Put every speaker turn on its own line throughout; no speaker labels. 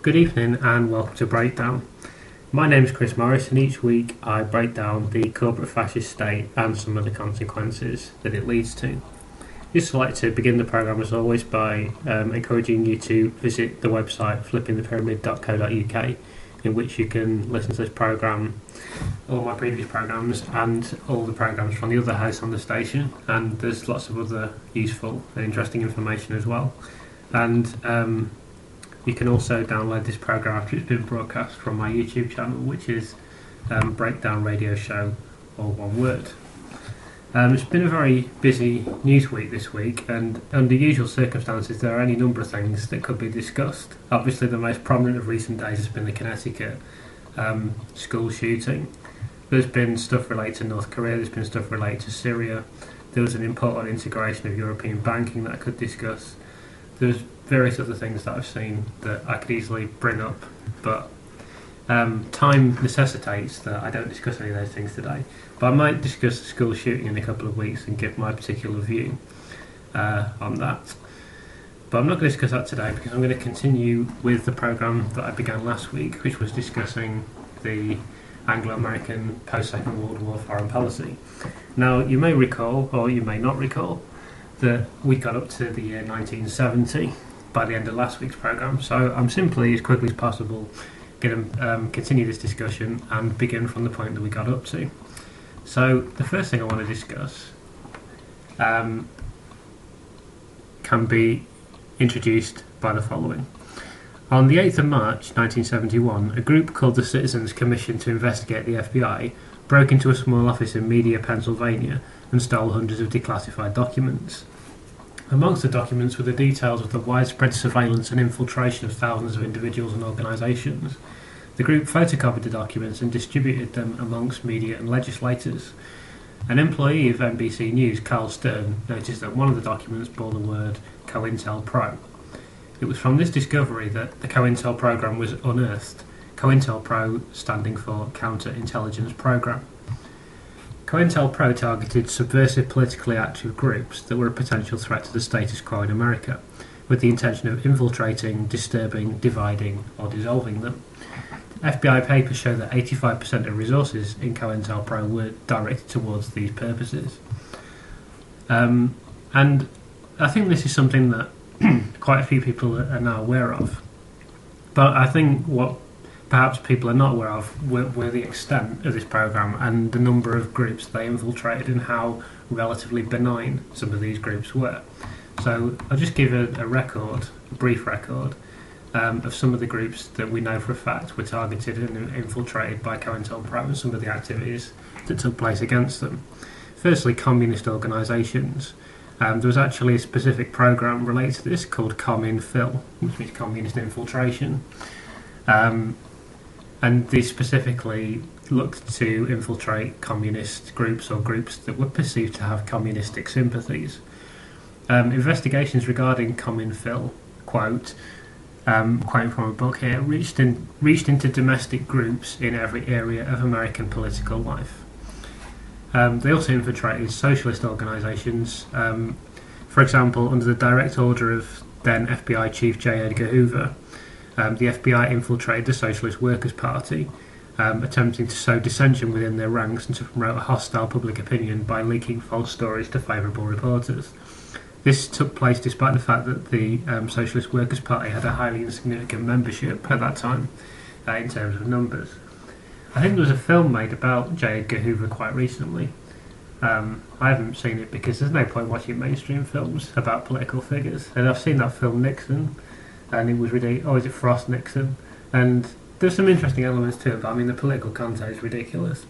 Good evening and welcome to Breakdown. My name is Chris Morris and each week I break down the corporate-fascist state and some of the consequences that it leads to. Just like to begin the programme as always by encouraging you to visit the website flippingthepyramid.co.uk, in which you can listen to this programme, all my previous programmes and all the programmes from the other house on the station, and there's lots of other useful and interesting information as well. And you can also download this programme after it's been broadcast from my YouTube channel, which is Breakdown Radio Show, all one word. It's been a very busy news week this week, and under usual circumstances there are any number of things that could be discussed. Obviously the most prominent of recent days has been the Connecticut school shooting. There's been stuff related to North Korea, there's been stuff related to Syria, there was an important integration of European banking that I could discuss. There's various other things that I've seen that I could easily bring up, but time necessitates that I don't discuss any of those things today. But I might discuss the school shooting in a couple of weeks and give my particular view on that. But I'm not going to discuss that today because I'm going to continue with the programme that I began last week, which was discussing the Anglo-American post-Second World War foreign policy. Now, you may recall, or you may not recall, that we got up to the year 1970 by the end of last week's programme, so I'm simply, as quickly as possible, going to continue this discussion and begin from the point that we got up to. So the first thing I want to discuss can be introduced by the following. On the 8th of March 1971, a group called the Citizens Commission to Investigate the FBI broke into a small office in Media, Pennsylvania and stole hundreds of declassified documents. Amongst the documents were the details of the widespread surveillance and infiltration of thousands of individuals and organisations. The group photocopied the documents and distributed them amongst media and legislators. An employee of NBC News, Carl Stern, noticed that one of the documents bore the word COINTELPRO. It was from this discovery that the COINTEL programme was unearthed, COINTELPRO standing for Counter-Intelligence Programme. COINTELPRO targeted subversive politically active groups that were a potential threat to the status quo in America, with the intention of infiltrating, disturbing, dividing or dissolving them. FBI papers show that 85% of resources in COINTELPRO were directed towards these purposes. And I think this is something that quite a few people are now aware of. But I think what perhaps people are not aware of were the extent of this programme and the number of groups they infiltrated and how relatively benign some of these groups were. So I'll just give a brief record of some of the groups that we know for a fact were targeted and infiltrated by COINTELPRO and some of the activities that took place against them. Firstly, communist organisations. There was actually a specific programme related to this called COMINFIL, which means communist infiltration. And these specifically looked to infiltrate communist groups or groups that were perceived to have communistic sympathies. Investigations regarding COMINFIL, quoting from a book here, reached into domestic groups in every area of American political life. They also infiltrated socialist organisations. For example, under the direct order of then FBI Chief J. Edgar Hoover, the FBI infiltrated the Socialist Workers' Party, attempting to sow dissension within their ranks and to promote a hostile public opinion by leaking false stories to favourable reporters. This took place despite the fact that the Socialist Workers' Party had a highly insignificant membership at that time, in terms of numbers. I think there was a film made about J. Edgar Hoover quite recently. I haven't seen it because there's no point watching mainstream films about political figures. And I've seen that film Nixon, and it was ridiculous. Oh, is it Frost Nixon? And there's some interesting elements to it, but I mean the political content is ridiculous.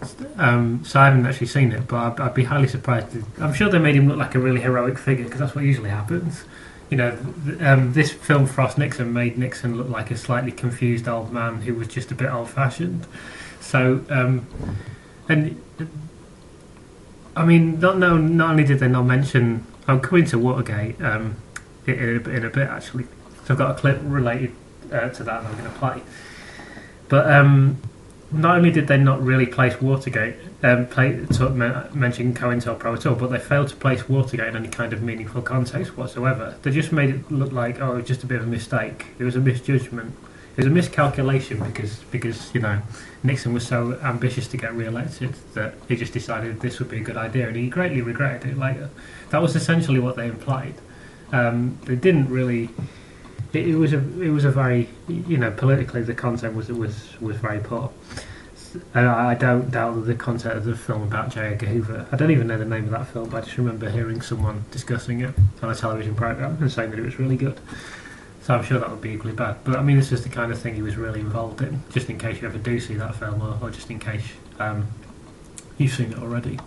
So I haven't actually seen it, but I'd be highly surprised. I'm sure they made him look like a really heroic figure because that's what usually happens. You know, this film Frost Nixon made Nixon look like a slightly confused old man who was just a bit old-fashioned. So, and I mean, not only did they not mention, I'm coming to Watergate in a bit actually. So I've got a clip related to that I'm going to play. But not only did they not really place Watergate, mention COINTELPRO at all, but they failed to place Watergate in any kind of meaningful context whatsoever. They just made it look like, oh, it was just a bit of a mistake. It was a misjudgment. It was a miscalculation because Nixon was so ambitious to get re-elected that he just decided this would be a good idea, and he greatly regretted it later. That was essentially what they implied. They didn't really. It was a very, politically the content was very poor. I don't doubt that the content of the film about J. Edgar Hoover, I don't even know the name of that film, but I just remember hearing someone discussing it on a television programme and saying that it was really good. So I'm sure that would be equally bad. But I mean, this is the kind of thing he was really involved in, just in case you ever do see that film, or just in case you've seen it already.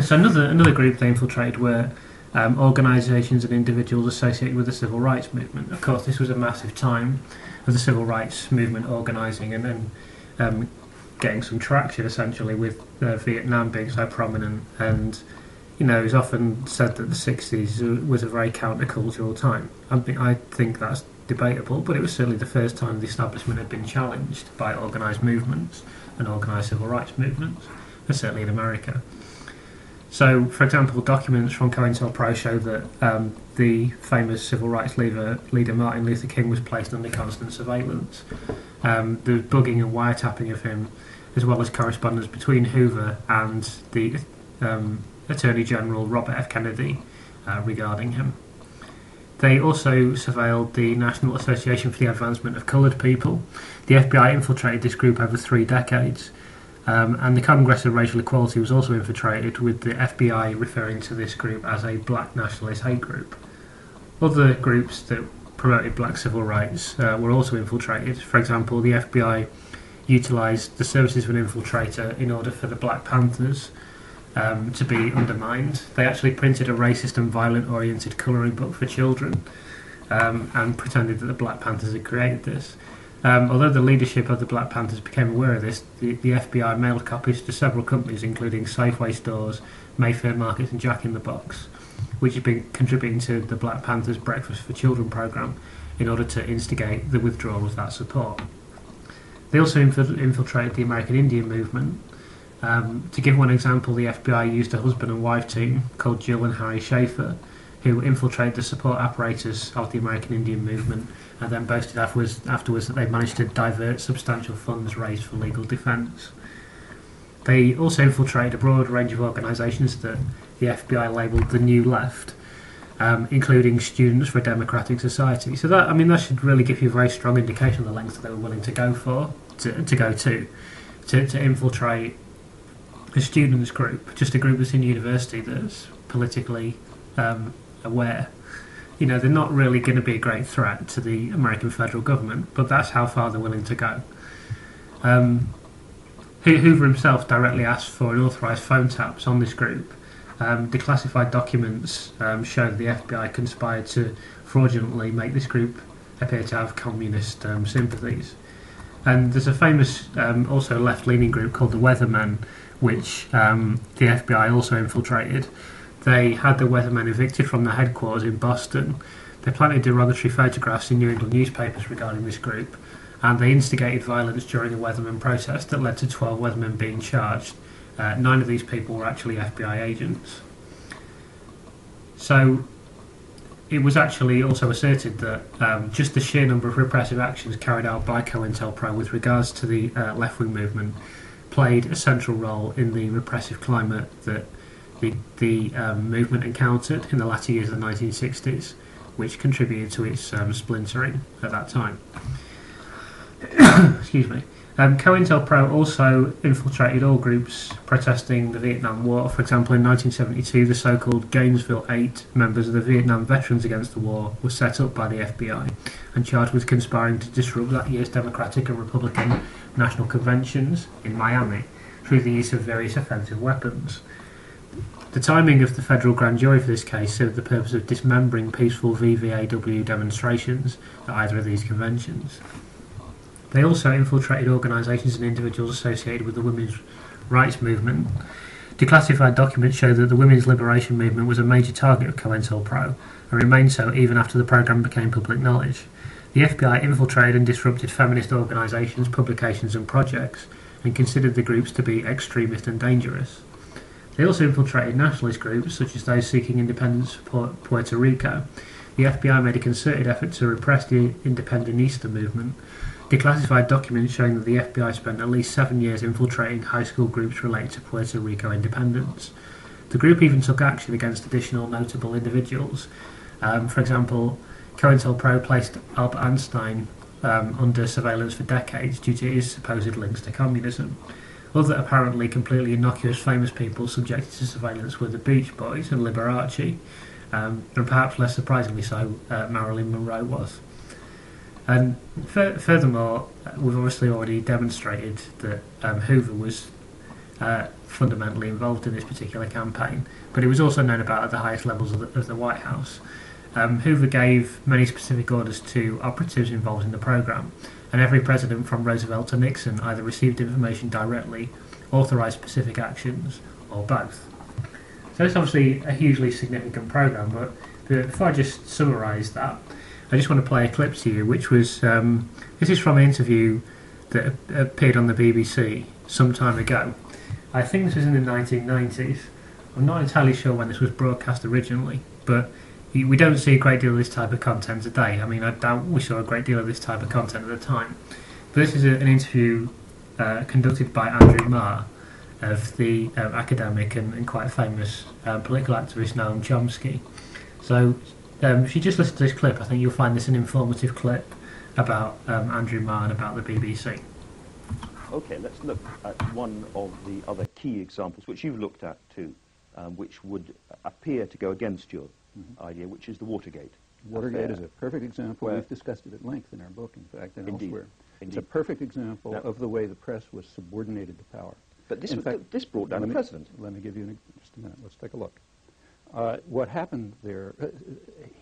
So another group they infiltrated were organisations and individuals associated with the civil rights movement. Of course, this was a massive time of the civil rights movement organising and then getting some traction, essentially, with Vietnam being so prominent. And it's often said that the 60s was a very countercultural time. I think that's debatable, but it was certainly the first time the establishment had been challenged by organised movements and organised civil rights movements, and certainly in America. So, for example, documents from COINTELPRO show that the famous civil rights leader Martin Luther King was placed under constant surveillance. The bugging and wiretapping of him, as well as correspondence between Hoover and the Attorney General Robert F. Kennedy regarding him. They also surveilled the National Association for the Advancement of Coloured People. The FBI infiltrated this group over 3 decades. And the Congress of Racial Equality was also infiltrated, with the FBI referring to this group as a black nationalist hate group. Other groups that promoted black civil rights were also infiltrated. For example, the FBI utilised the services of an infiltrator in order for the Black Panthers to be undermined. They actually printed a racist and violent-oriented colouring book for children and pretended that the Black Panthers had created this. Although the leadership of the Black Panthers became aware of this, the FBI mailed copies to several companies, including Safeway stores, Mayfair Markets and Jack in the Box, which had been contributing to the Black Panthers Breakfast for Children programme in order to instigate the withdrawal of that support. They also infiltrated the American Indian movement. To give one example, the FBI used a husband and wife team called Jill and Harry Schaefer, who infiltrated the support apparatus of the American Indian movement and then boasted afterwards that they managed to divert substantial funds raised for legal defence. They also infiltrated a broad range of organisations that the FBI labelled the New Left, including Students for a Democratic Society. So that should really give you a very strong indication of the lengths that they were willing to go to infiltrate a students group, just a group that's in university that's politically aware. They're not really going to be a great threat to the American federal government, but that's how far they're willing to go. Hoover himself directly asked for unauthorised phone taps on this group. Declassified documents show that the FBI conspired to fraudulently make this group appear to have communist sympathies. And there's a famous also left-leaning group called the Weathermen, which the FBI also infiltrated. They had the Weathermen evicted from their headquarters in Boston. They planted derogatory photographs in New England newspapers regarding this group, and they instigated violence during a Weathermen protest that led to 12 Weathermen being charged. 9 of these people were actually FBI agents. So it was actually also asserted that just the sheer number of repressive actions carried out by COINTELPRO with regards to the left-wing movement played a central role in the repressive climate that the movement encountered in the latter years of the 1960s, which contributed to its splintering at that time. Excuse me. COINTELPRO also infiltrated all groups protesting the Vietnam War. For example, in 1972, the so-called Gainesville 8 members of the Vietnam Veterans Against the War were set up by the FBI and charged with conspiring to disrupt that year's Democratic and Republican national conventions in Miami through the use of various offensive weapons. The timing of the federal grand jury for this case served the purpose of dismembering peaceful VVAW demonstrations at either of these conventions. They also infiltrated organisations and individuals associated with the women's rights movement. Declassified documents show that the women's liberation movement was a major target of COINTELPRO and remained so even after the programme became public knowledge. The FBI infiltrated and disrupted feminist organisations, publications and projects, and considered the groups to be extremist and dangerous. They also infiltrated nationalist groups, such as those seeking independence for Puerto Rico. The FBI made a concerted effort to repress the Independentista movement, declassified documents showing that the FBI spent at least 7 years infiltrating high school groups related to Puerto Rico independence. The group even took action against additional notable individuals. For example, COINTELPRO placed Albert Einstein under surveillance for decades due to his supposed links to communism. Other apparently completely innocuous famous people subjected to surveillance were the Beach Boys and Liberace, and perhaps less surprisingly so, Marilyn Monroe was. And furthermore, we've obviously already demonstrated that Hoover was fundamentally involved in this particular campaign, but it was also known about at the highest levels of the White House. Hoover gave many specific orders to operatives involved in the program, and every president from Roosevelt to Nixon either received information directly, authorised specific actions, or both. So it's obviously a hugely significant program, but before I just summarise that, I just want to play a clip to you, which was, this is from an interview that appeared on the BBC some time ago. I think this was in the 1990s. I'm not entirely sure when this was broadcast originally, but we don't see a great deal of this type of content today. I mean, I doubt we saw a great deal of this type of content at the time. But this is an interview conducted by Andrew Marr, of the academic and quite famous political activist Noam Chomsky. So if you just listen to this clip, I think you'll find this an informative clip about Andrew Marr and about the BBC.
Okay, let's look at one of the other key examples, which you've looked at too, which would appear to go against your idea, which is the Watergate.
Watergate is a perfect example. We've discussed it at length in our book, in fact, and elsewhere. It's a perfect example of the way the press was subordinated to power.
But this brought down the president.
Let me give you just a minute. Let's take a look. What happened there,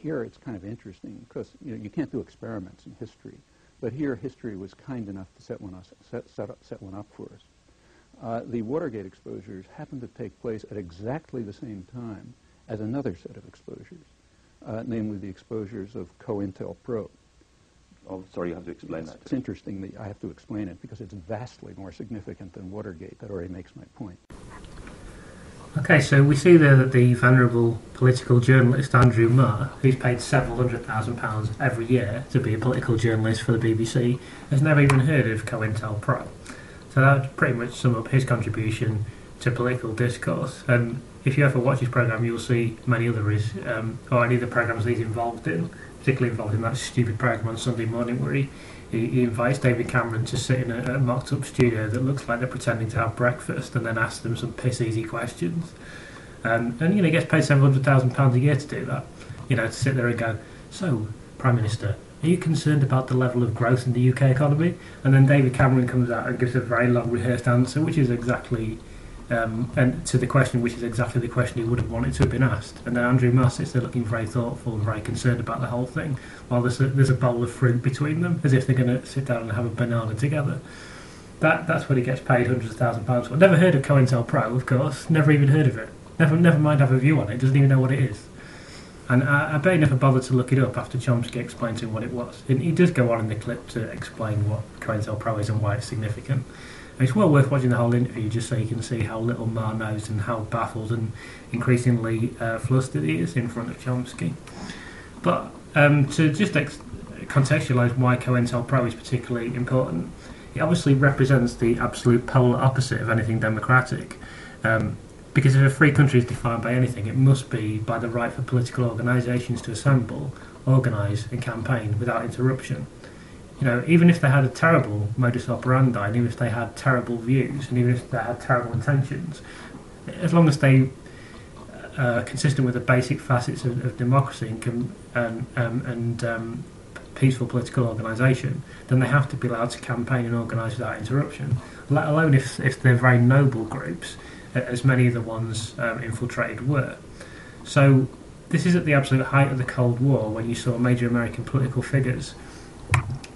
here it's kind of interesting, because you can't do experiments in history, but here history was kind enough to set one up for us. The Watergate exposures happened to take place at exactly the same time as another set of exposures, namely the exposures of COINTELPRO.
Oh, sorry, you have to explain that.
It's interesting that I have to explain it because it's vastly more significant than Watergate. That already makes my point.
Okay, so we see there that the venerable political journalist Andrew Marr, who's paid several £100,000 every year to be a political journalist for the BBC, has never even heard of COINTELPRO. So that would pretty much sum up his contribution to political discourse. And if you ever watch his programme, you'll see many other or any of the programmes he's involved in, particularly involved in that stupid programme on Sunday morning where he invites David Cameron to sit in a mocked-up studio that looks like they're pretending to have breakfast and then asks them some piss-easy questions. And he gets paid £700,000 a year to do that. To sit there and go, so, Prime Minister, are you concerned about the level of growth in the UK economy? And then David Cameron comes out and gives a very long rehearsed answer, which is exactly... and to the question, which is exactly the question he would have wanted to have been asked. And then Andrew Marr sits there looking very thoughtful and very concerned about the whole thing, while there's a bowl of fruit between them, as if they're going to sit down and have a banana together. That's what he gets paid hundreds of thousands of pounds for. Never heard of COINTELPRO, of course. Never even heard of it. Never mind have a view on it. Doesn't even know what it is. And I bet he never bothered to look it up after Chomsky explained to him what it was. And he does go on in the clip to explain what COINTELPRO is and why it's significant. It's well worth watching the whole interview just so you can see how little Marr knows and how baffled and increasingly flustered he is in front of Chomsky. But to just contextualise why COINTELPRO is particularly important, it obviously represents the absolute polar opposite of anything democratic. Because if a free country is defined by anything, it must be by the right for political organisations to assemble, organise and campaign without interruption. Even if they had a terrible modus operandi, and even if they had terrible views, and even if they had terrible intentions, as long as they are consistent with the basic facets of democracy and peaceful political organisation, then they have to be allowed to campaign and organise without interruption, let alone if they're very noble groups, as many of the ones infiltrated were. So this is at the absolute height of the Cold War, when you saw major American political figures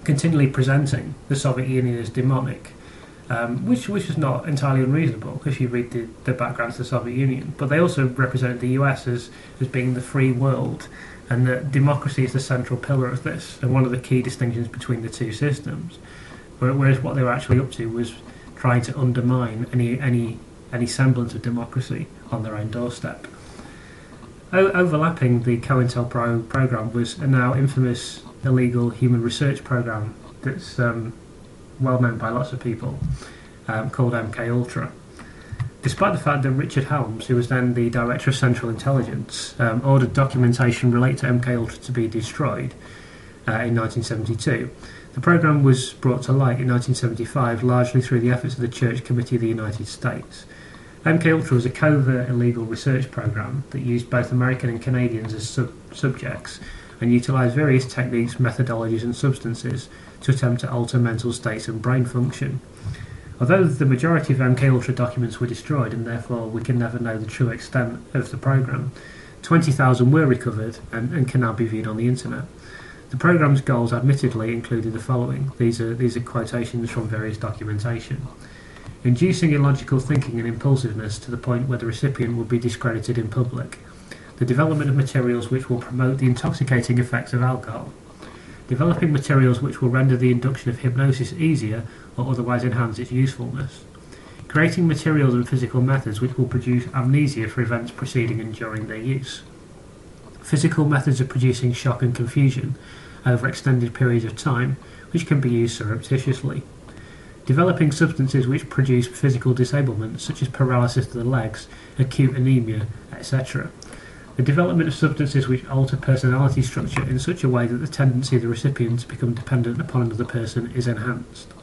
continually presenting the Soviet Union as demonic, which was not entirely unreasonable if you read the background to the Soviet Union. But they also represented the US as being the free world, and that democracy is the central pillar of this, and one of the key distinctions between the two systems. Whereas what they were actually up to was trying to undermine any semblance of democracy on their own doorstep. Overlapping the COINTELPRO programme was a now infamous illegal human research programme that's well known by lots of people, called MKUltra. Despite the fact that Richard Helms, who was then the Director of Central Intelligence, ordered documentation related to MKUltra to be destroyed in 1972, the programme was brought to light in 1975 largely through the efforts of the Church Committee of the United States. MKUltra was a covert illegal research programme that used both American and Canadians as subjects and utilised various techniques, methodologies and substances to attempt to alter mental states and brain function. Although the majority of MKUltra documents were destroyed and therefore we can never know the true extent of the programme, 20,000 were recovered and can now be viewed on the internet. The programme's goals admittedly included the following. These are quotations from various documentation. Inducing illogical thinking and impulsiveness to the point where the recipient will be discredited in public. The development of materials which will promote the intoxicating effects of alcohol. Developing materials which will render the induction of hypnosis easier or otherwise enhance its usefulness. Creating materials and physical methods which will produce amnesia for events preceding and during their use. Physical methods of producing shock and confusion over extended periods of time which can be used surreptitiously. Developing substances which produce physical disablement such as paralysis of the legs, acute anemia, etc. The development of substances which alter personality structure in such a way that the tendency of the recipient to become dependent upon another person is enhanced.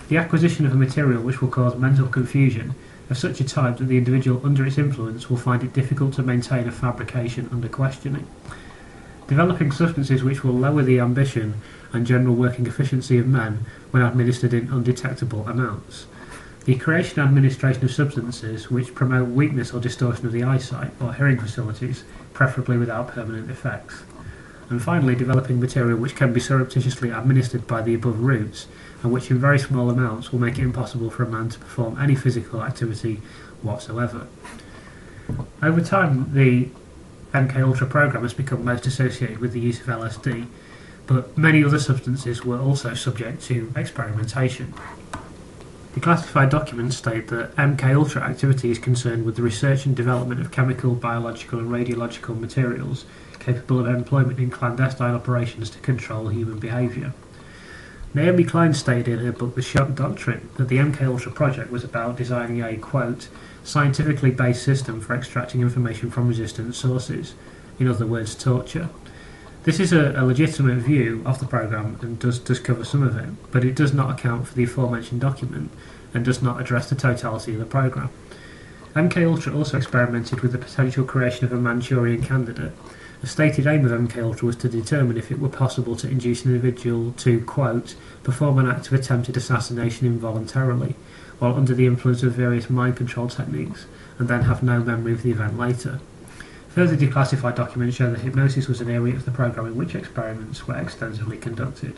The acquisition of a material which will cause mental confusion of such a type that the individual under its influence will find it difficult to maintain a fabrication under questioning. Developing substances which will lower the ambition and general working efficiency of men when administered in undetectable amounts. The creation and administration of substances which promote weakness or distortion of the eyesight or hearing facilities, preferably without permanent effects. And finally, developing material which can be surreptitiously administered by the above routes and which in very small amounts will make it impossible for a man to perform any physical activity whatsoever. Over time, the MKUltra program has become most associated with the use of LSD, but many other substances were also subject to experimentation. The classified documents state that MKUltra activity is concerned with the research and development of chemical, biological and radiological materials capable of employment in clandestine operations to control human behaviour. Naomi Klein stated in her book The Shock Doctrine that the MKUltra project was about designing a, quote, scientifically based system for extracting information from resistant sources, in other words, torture. This is a legitimate view of the programme and does cover some of it, but it does not account for the aforementioned document and does not address the totality of the programme. MKUltra also experimented with the potential creation of a Manchurian candidate. The stated aim of MKUltra was to determine if it were possible to induce an individual to, quote, perform an act of attempted assassination involuntarily, while under the influence of various mind control techniques, and then have no memory of the event later. Further declassified documents show that hypnosis was an area of the programme in which experiments were extensively conducted.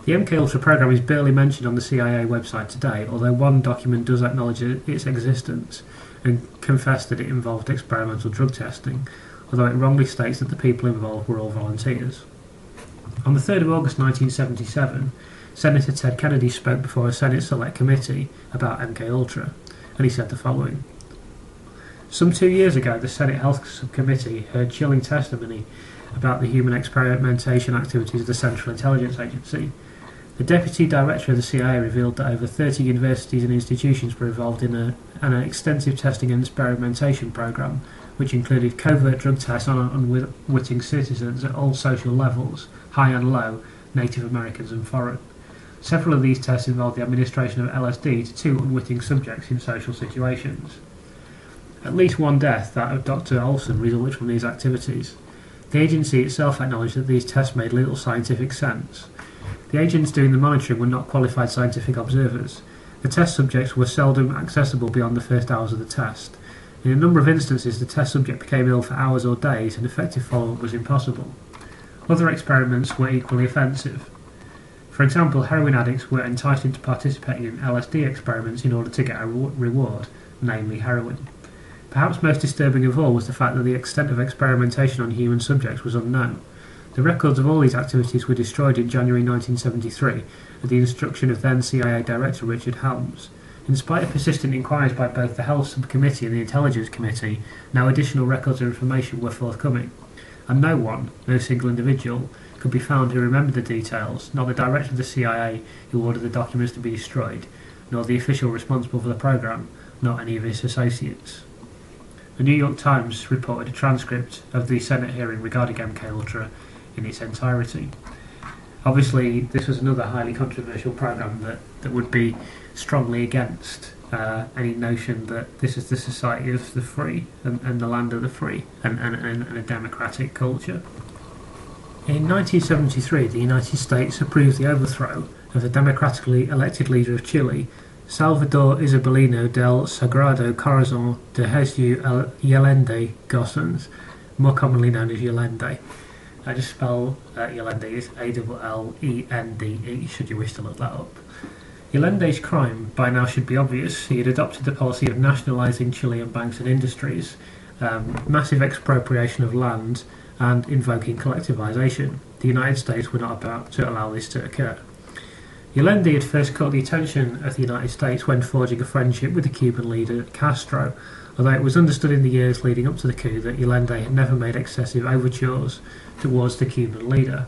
The MKUltra programme is barely mentioned on the CIA website today, although one document does acknowledge its existence and confess that it involved experimental drug testing, although it wrongly states that the people involved were all volunteers. On the 3rd of August 1977, Senator Ted Kennedy spoke before a Senate Select Committee about MKUltra, and he said the following. Some 2 years ago, the Senate Health Subcommittee heard chilling testimony about the human experimentation activities of the Central Intelligence Agency. The Deputy Director of the CIA revealed that over 30 universities and institutions were involved in an extensive testing and experimentation program, which included covert drug tests on unwitting citizens at all social levels, high and low, Native Americans and foreign. Several of these tests involved the administration of LSD to 2 unwitting subjects in social situations. At least one death, that of Dr. Olson, resulted from these activities. The agency itself acknowledged that these tests made little scientific sense. The agents doing the monitoring were not qualified scientific observers. The test subjects were seldom accessible beyond the first hours of the test. In a number of instances, the test subject became ill for hours or days, and effective follow-up was impossible. Other experiments were equally offensive. For example, heroin addicts were enticed into participating in LSD experiments in order to get a reward, namely heroin. Perhaps most disturbing of all was the fact that the extent of experimentation on human subjects was unknown. The records of all these activities were destroyed in January 1973 at the instruction of then CIA Director Richard Helms. In spite of persistent inquiries by both the Health Subcommittee and the Intelligence Committee, no additional records or information were forthcoming, and no one, no single individual, could be found who remembered the details, not the Director of the CIA who ordered the documents to be destroyed, nor the official responsible for the programme, nor any of his associates. The New York Times reported a transcript of the Senate hearing regarding MK-Ultra in its entirety. Obviously, this was another highly controversial programme that would be strongly against any notion that this is the society of the free and the land of the free and a democratic culture. In 1973, the United States approved the overthrow of the democratically elected leader of Chile, Salvador Isabelino del Sagrado Corazon de Jesus Allende Gossens, more commonly known as Allende. I just spell Allende as Allende, should you wish to look that up. Allende's crime by now should be obvious. He had adopted the policy of nationalising Chilean banks and industries, massive expropriation of land, and invoking collectivisation. The United States were not about to allow this to occur. Allende had first caught the attention of the United States when forging a friendship with the Cuban leader Castro, although it was understood in the years leading up to the coup that Allende had never made excessive overtures towards the Cuban leader.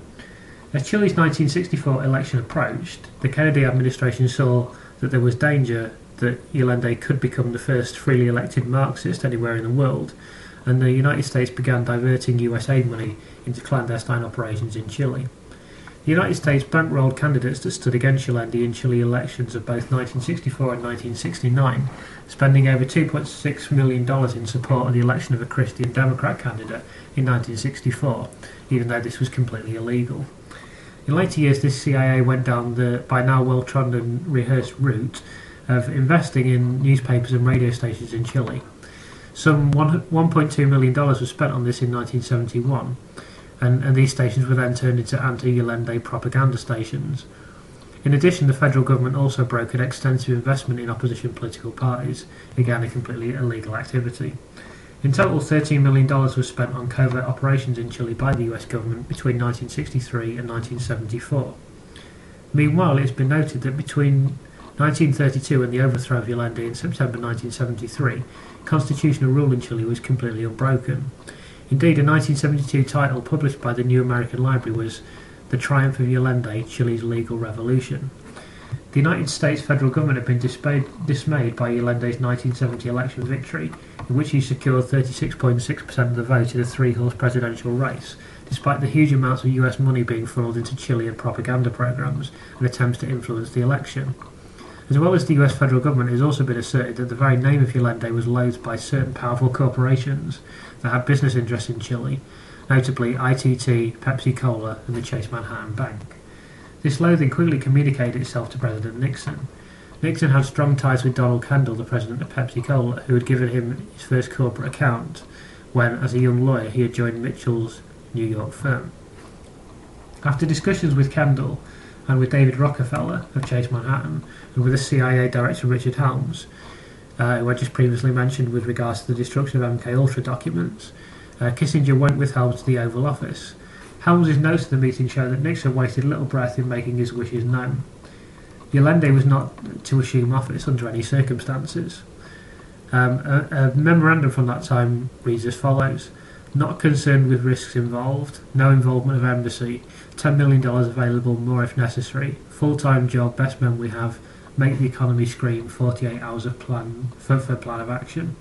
As Chile's 1964 election approached, the Kennedy administration saw that there was danger that Allende could become the first freely elected Marxist anywhere in the world, and the United States began diverting US aid money into clandestine operations in Chile. The United States bankrolled candidates that stood against Allende in Chile elections of both 1964 and 1969, spending over $2.6 million in support of the election of a Christian Democrat candidate in 1964, even though this was completely illegal. In later years, this CIA went down the by now well-trodden and rehearsed route of investing in newspapers and radio stations in Chile. Some $1.2 million was spent on this in 1971, and these stations were then turned into anti-Allende propaganda stations. In addition, the federal government also brokered extensive investment in opposition political parties, again a completely illegal activity. In total, $13 million was spent on covert operations in Chile by the US government between 1963 and 1974. Meanwhile, it has been noted that between 1932 and the overthrow of Allende in September 1973, constitutional rule in Chile was completely unbroken. Indeed, a 1972 title published by the New American Library was The Triumph of Allende, Chile's Legal Revolution. The United States federal government had been dismayed by Allende's 1970 election victory, in which he secured 36.6% of the vote in a three-horse presidential race, despite the huge amounts of US money being funneled into Chilean propaganda programs and attempts to influence the election. As well as the US federal government, it has also been asserted that the very name of Allende was loathed by certain powerful corporations that had business interests in Chile, notably ITT, Pepsi-Cola and the Chase Manhattan Bank. This loathing quickly communicated itself to President Nixon. Nixon had strong ties with Donald Kendall, the president of Pepsi-Cola, who had given him his first corporate account when, as a young lawyer, he had joined Mitchell's New York firm. After discussions with Kendall and with David Rockefeller of Chase Manhattan, and with the CIA Director Richard Helms, who I just previously mentioned with regards to the destruction of MK-Ultra documents, Kissinger went with Helms to the Oval Office. Helms's notes of the meeting show that Nixon wasted little breath in making his wishes known. Allende was not to assume office under any circumstances. A memorandum from that time reads as follows: not concerned with risks involved, no involvement of embassy, $10 million available more if necessary, full-time job, best men we have, make the economy scream, 48 hours of plan for plan of action.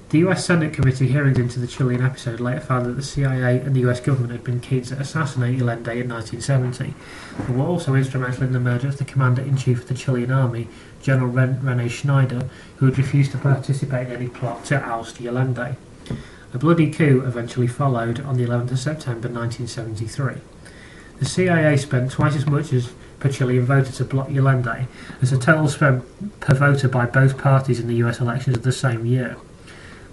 The US Senate committee hearings into the Chilean episode later found that the CIA and the US government had been keen to assassinate Allende in 1970, but were also instrumental in the murder of the commander-in-chief of the Chilean army, General René Schneider, who had refused to participate in any plot to oust Allende. A bloody coup eventually followed on the 11th of September 1973. The CIA spent twice as much as per Chilean voter to block Allende as the total spent per voter by both parties in the US elections of the same year.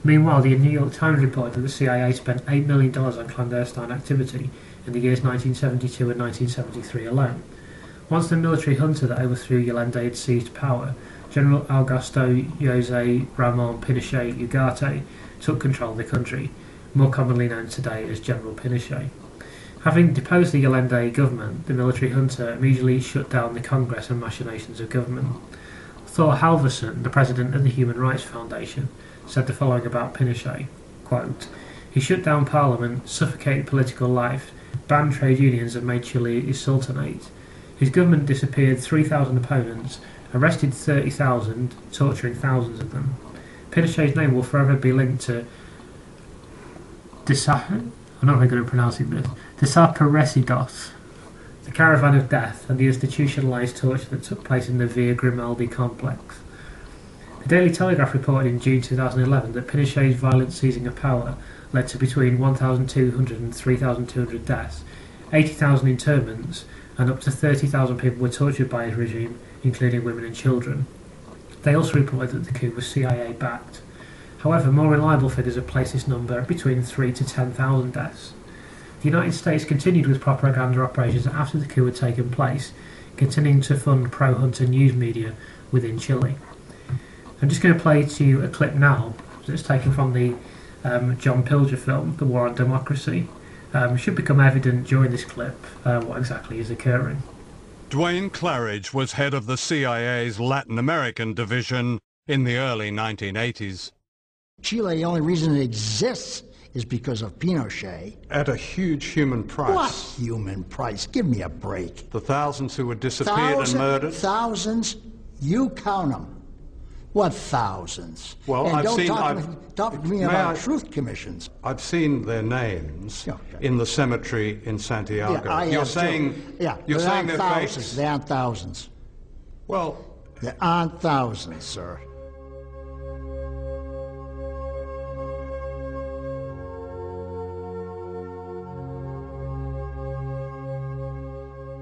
Meanwhile, the New York Times reported that the CIA spent $8 million on clandestine activity in the years 1972 and 1973 alone. Once the military junta that overthrew Allende had seized power, General Augusto José Ramón Pinochet Ugarte took control of the country, more commonly known today as General Pinochet. Having deposed the Allende government, the military junta immediately shut down the Congress and machinations of government. Thor Halvorsen, the president of the Human Rights Foundation, said the following about Pinochet, quote, "He shut down parliament, suffocated political life, banned trade unions and made Chile his sultanate. His government disappeared 3,000 opponents, arrested 30,000, torturing thousands of them. Pinochet's name will forever be linked to I'm not very good at pronouncing this, Desaparecidos, the caravan of death and the institutionalised torture that took place in the Villa Grimaldi complex." The Daily Telegraph reported in June 2011 that Pinochet's violent seizing of power led to between 1,200 and 3,200 deaths, 80,000 internments, and up to 30,000 people were tortured by his regime, including women and children. They also reported that the coup was CIA-backed. However, more reliable figures have placed this number between 3,000 to 10,000 deaths. The United States continued with propaganda operations after the coup had taken place, continuing to fund pro-Hunter news media within Chile. I'm just going to play to you a clip now that's taken from the John Pilger film, The War on Democracy. It should become evident during this clip what exactly is occurring.
Duane Claridge was head of the CIA's Latin American division in the early 1980s.
Chile, the only reason it exists is because of Pinochet.
At a huge human price.
What human price? Give me a break.
The thousands who were disappeared and murdered.
Thousands? You count them. What thousands?
Well,
and
I've
don't
seen...
talk to me about truth commissions.
I've seen their names
Okay.
in the cemetery in Santiago.
Yeah, I
you're
have
saying,
too. Yeah,
you're
there
saying
aren't
they're
thousands.
fakes?
There aren't thousands.
Well,
There aren't thousands, sir.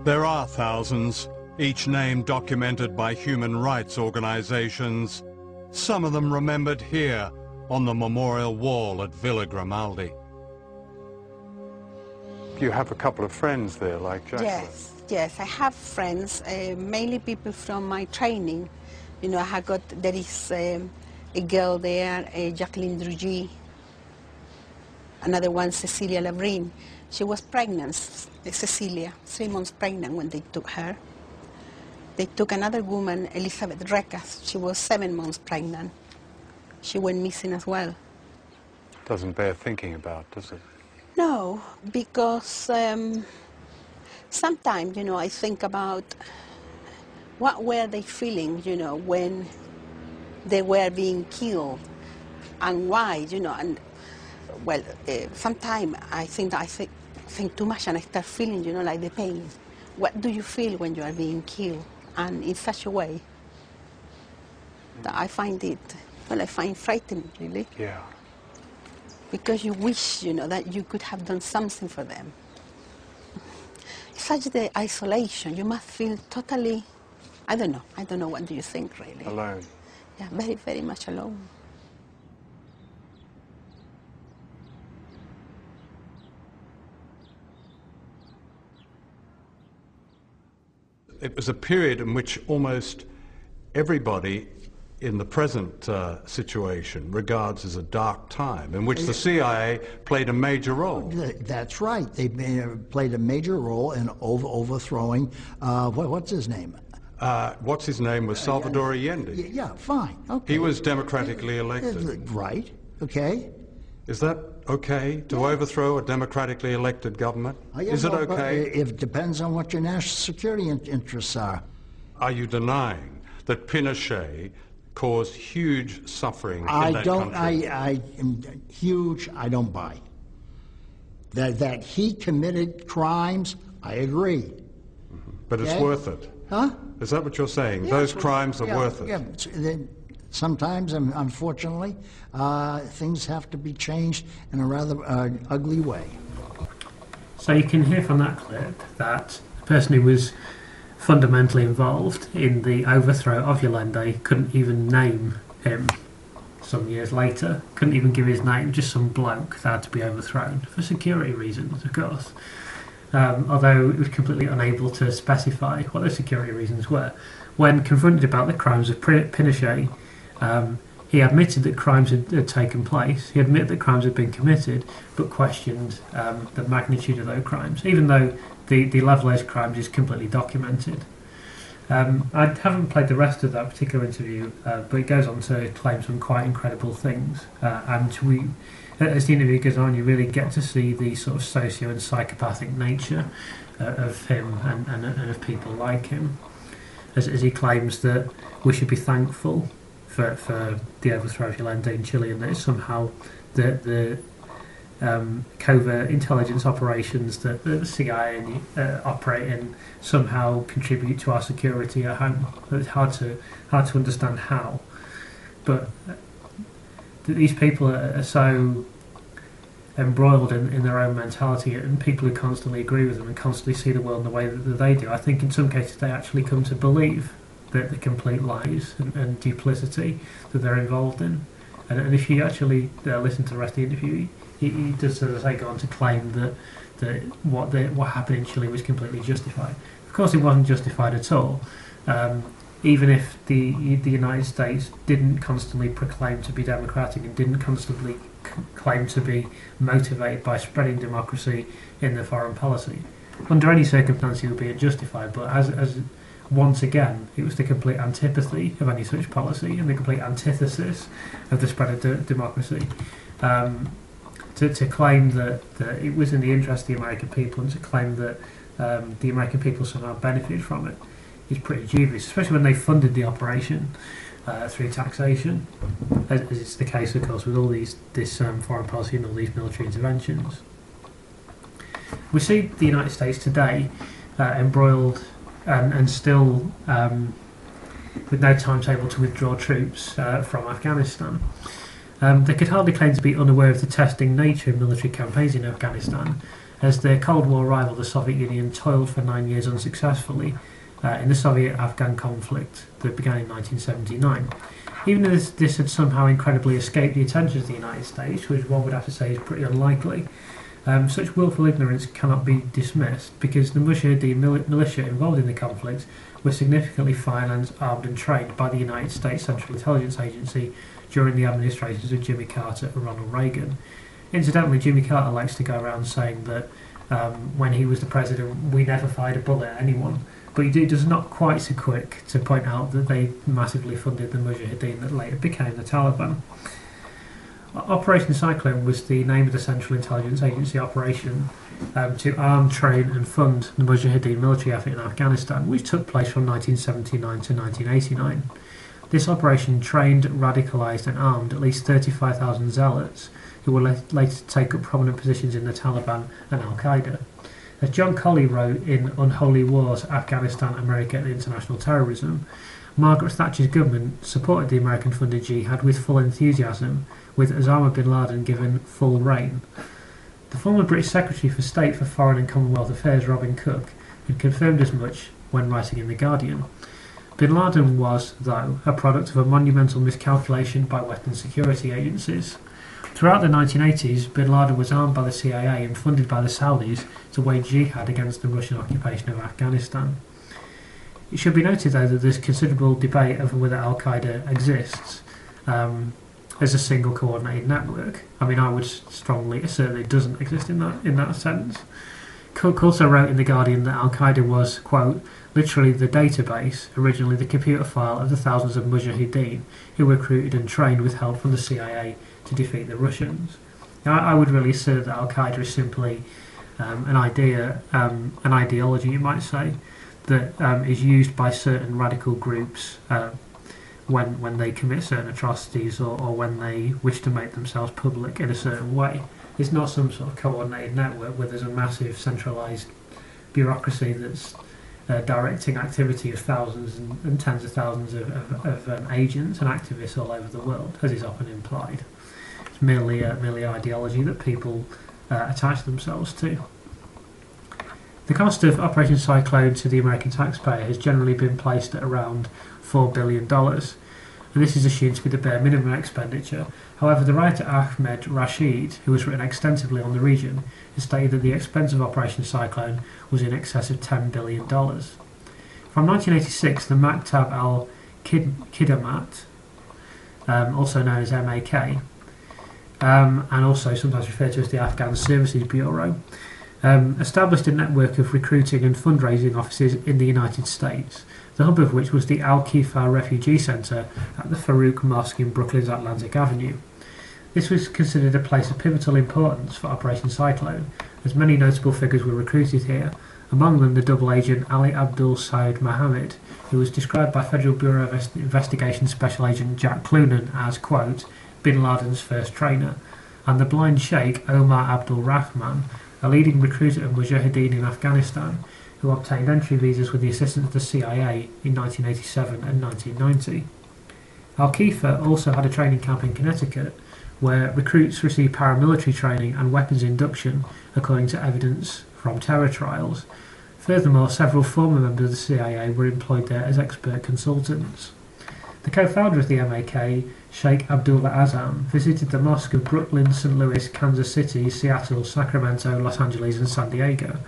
there are thousands, each name documented by human rights organizations, some of them remembered here on the memorial wall at Villa Grimaldi. You have a couple of friends there, like Jacqueline.
Yes, I have friends, mainly people from my training. You know, there is a girl there, Jacqueline Drugy, another one, Cecilia Labrin. She was pregnant, Cecilia, 3 months pregnant when they took her. They took another woman, Elizabeth Recas. She was 7 months pregnant. She went missing as well.
Doesn't bear thinking about, does it?
No, because sometimes, you know, I think about what were they feeling, you know, when they were being killed and why, you know, and well, sometimes I think too much and I start feeling, you know, like the pain. What do you feel when you are being killed? And in such a way that I find frightening, really.
Yeah.
Because you wish, you know, that you could have done something for them. Such the isolation, you must feel totally, I don't know, what do you think, really?
Alone.
Yeah, very, very much alone.
It was a period in which almost everybody in the present situation regards as a dark time, in which the CIA played a major role.
That's right. They played a major role in overthrowing, what's his name?
What's his name was Salvador Allende.
Yeah, fine. Okay.
He was democratically elected.
Right. Okay.
Is that okay to overthrow a democratically elected government? Is it okay?
It depends on what your national security interests are.
Are you denying that Pinochet caused huge suffering in that country?
I don't buy. That he committed crimes, I agree.
Mm-hmm. But it's
Okay?
worth it.
Huh?
Is that what you're saying?
Yeah,
Those crimes are worth it?
Yeah. Sometimes, unfortunately, things have to be changed in a rather ugly way.
So you can hear from that clip that the person who was fundamentally involved in the overthrow of Allende couldn't even name him some years later, couldn't even give his name, just some bloke that had to be overthrown for security reasons, of course. although it was completely unable to specify what those security reasons were. When confronted about the crimes of Pinochet, he admitted that crimes had taken place. He admitted that crimes had been committed, but questioned the magnitude of those crimes, even though the level of those crimes is completely documented. I haven't played the rest of that particular interview, but it goes on to claim some quite incredible things. And as the interview goes on, you really get to see the sort of socio and psychopathic nature of him and of people like him, as he claims that we should be thankful for the overthrow of Allende in Chile, and that it's somehow the covert intelligence operations that the CIA operate in somehow contribute to our security at home. It's hard to understand how, but these people are so embroiled in their own mentality, and people who constantly agree with them and constantly see the world in the way that they do, I think in some cases they actually come to believe that the complete lies and duplicity that they're involved in. And if you actually listen to the rest of the interview, he does, as I say, go on to claim that what happened in Chile was completely justified. Of course, it wasn't justified at all. Even if the United States didn't constantly proclaim to be democratic and didn't constantly claim to be motivated by spreading democracy in their foreign policy, under any circumstance it would be unjustified. But as once again, it was the complete antipathy of any such policy and the complete antithesis of the spread of democracy. To claim that it was in the interest of the American people, and to claim that the American people somehow benefited from it, is pretty dubious, especially when they funded the operation through taxation, as is the case, of course, with all this foreign policy and all these military interventions. We see the United States today embroiled and still with no timetable to withdraw troops from Afghanistan. They could hardly claim to be unaware of the testing nature of military campaigns in Afghanistan, as their Cold War rival, the Soviet Union, toiled for 9 years unsuccessfully in the Soviet-Afghan conflict that began in 1979. Even if this had somehow incredibly escaped the attention of the United States, which one would have to say is pretty unlikely, such willful ignorance cannot be dismissed, because the Mujahideen militia involved in the conflict were significantly financed, armed and trained by the United States Central Intelligence Agency during the administrations of Jimmy Carter and Ronald Reagan. Incidentally, Jimmy Carter likes to go around saying that when he was the president, we never fired a bullet at anyone, but he does not quite so quick to point out that they massively funded the Mujahideen that later became the Taliban. Operation Cyclone was the name of the Central Intelligence Agency operation to arm, train and fund the Mujahideen military effort in Afghanistan, which took place from 1979 to 1989. This operation trained, radicalised and armed at least 35,000 zealots who were later to take up prominent positions in the Taliban and Al-Qaeda. As John Colley wrote in Unholy Wars, Afghanistan, America and International Terrorism, Margaret Thatcher's government supported the American-funded jihad with full enthusiasm, with Osama bin Laden given full reign. The former British Secretary for State for Foreign and Commonwealth Affairs, Robin Cook, had confirmed as much when writing in The Guardian. Bin Laden was, though, a product of a monumental miscalculation by Western security agencies. Throughout the 1980s, bin Laden was armed by the CIA and funded by the Saudis to wage jihad against the Russian occupation of Afghanistan. It should be noted, though, that there's considerable debate over whether Al-Qaeda exists as a single coordinated network. I mean, I would strongly assert that it doesn't exist in that sense. Cook also wrote in The Guardian that Al-Qaeda was, quote, literally the database, originally the computer file of the thousands of Mujahideen who were recruited and trained with help from the CIA to defeat the Russians. Now, I would really assert that Al-Qaeda is simply an ideology, you might say, that is used by certain radical groups when they commit certain atrocities or when they wish to make themselves public in a certain way. It's not some sort of coordinated network where there's a massive centralised bureaucracy that's directing activity of thousands and tens of thousands of agents and activists all over the world, as is often implied. It's merely ideology that people attach themselves to. The cost of Operation Cyclone to the American taxpayer has generally been placed at around $4 billion. and this is assumed to be the bare minimum expenditure. However, the writer Ahmed Rashid, who has written extensively on the region, has stated that the expense of Operation Cyclone was in excess of $10 billion. From 1986, the Maktab al-Khidamat, also known as MAK, and also sometimes referred to as the Afghan Services Bureau, established a network of recruiting and fundraising offices in the United States, the hub of which was the Al-Kifar Refugee Center at the Farouk Mosque in Brooklyn's Atlantic Avenue. This was considered a place of pivotal importance for Operation Cyclone, as many notable figures were recruited here, among them the double agent Ali Abdul Saud Mohammed, who was described by Federal Bureau of Investigation Special Agent Jack Clunan as, quote, bin Laden's first trainer, and the blind sheikh Omar Abdul Rahman, a leading recruiter of Mujahideen in Afghanistan, who obtained entry visas with the assistance of the CIA in 1987 and 1990. Al-Kifar also had a training camp in Connecticut, where recruits received paramilitary training and weapons induction, according to evidence from terror trials. Furthermore, several former members of the CIA were employed there as expert consultants. The co-founder of the MAK, Sheikh Abdullah Azam, visited the mosque of Brooklyn, St. Louis, Kansas City, Seattle, Sacramento, Los Angeles and San Diego,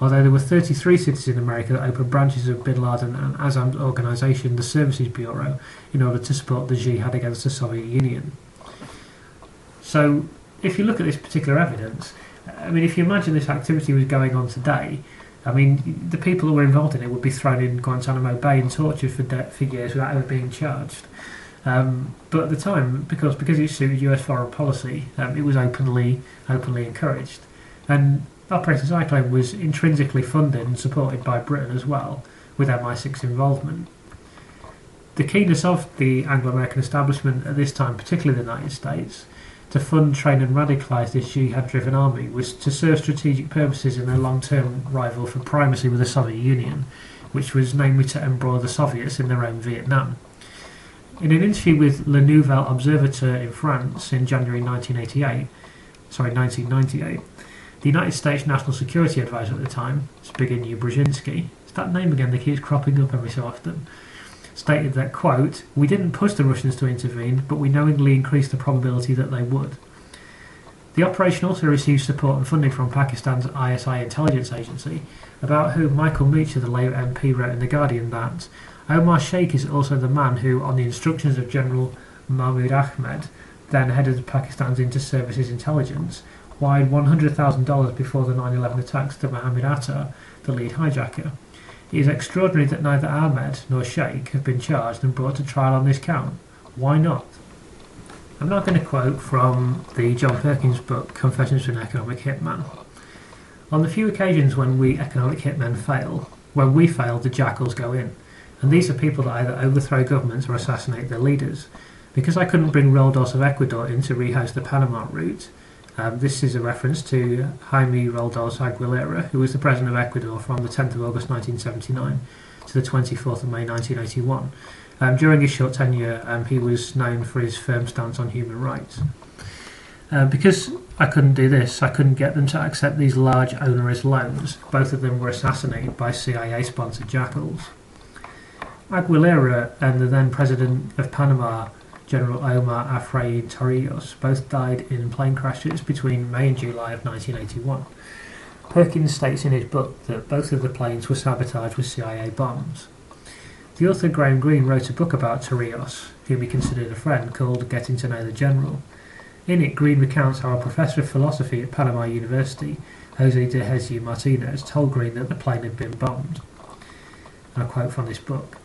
although there were 33 cities in America that opened branches of bin Laden and Azam's organisation, the Services Bureau, in order to support the jihad against the Soviet Union. So, if you look at this particular evidence, I mean, if you imagine this activity was going on today, I mean, the people who were involved in it would be thrown in Guantanamo Bay and tortured for years without ever being charged. But at the time, because it suited US foreign policy, it was openly encouraged. And Operation Cyclone was intrinsically funded and supported by Britain as well, with MI6 involvement. The keenness of the Anglo-American establishment at this time, particularly the United States, to fund, train and radicalise this jihad-driven army was to serve strategic purposes in their long-term rival for primacy with the Soviet Union, which was namely to embroil the Soviets in their own Vietnam. In an interview with Le Nouvel Observateur in France in January 1998, the United States National Security Advisor at the time, Zbigniew Brzezinski, it's that name again that keeps cropping up every so often, stated that, quote, "We didn't push the Russians to intervene, but we knowingly increased the probability that they would." The operation also received support and funding from Pakistan's ISI intelligence agency, about whom Michael Meacher, the Labour MP, wrote in The Guardian that Omar Sheikh is also the man who, on the instructions of General Mahmoud Ahmed, then head of Pakistan's inter-services intelligence, wired $100,000 before the 9/11 attacks to Mohammed Atta, the lead hijacker. It is extraordinary that neither Ahmed nor Sheikh have been charged and brought to trial on this count. Why not? I'm now going to quote from the John Perkins book, Confessions of an Economic Hitman. On the few occasions when we economic hitmen fail, when we fail, the jackals go in. And these are people that either overthrow governments or assassinate their leaders. Because I couldn't bring Roldos of Ecuador in to rehouse the Panama route, this is a reference to Jaime Roldos Aguilera, who was the president of Ecuador from the 10th of August 1979 to the 24th of May 1981. During his short tenure, he was known for his firm stance on human rights. Because I couldn't do this, I couldn't get them to accept these large onerous loans. Both of them were assassinated by CIA-sponsored jackals. Aguilera and the then president of Panama, General Omar Afraid Torrijos, both died in plane crashes between May and July of 1981. Perkins states in his book that both of the planes were sabotaged with CIA bombs. The author Graham Greene wrote a book about Torrijos, whom he considered a friend, called Getting to Know the General. In it, Greene recounts how a professor of philosophy at Panama University, Jose de Jesus Martinez, told Greene that the plane had been bombed. And I quote from this book.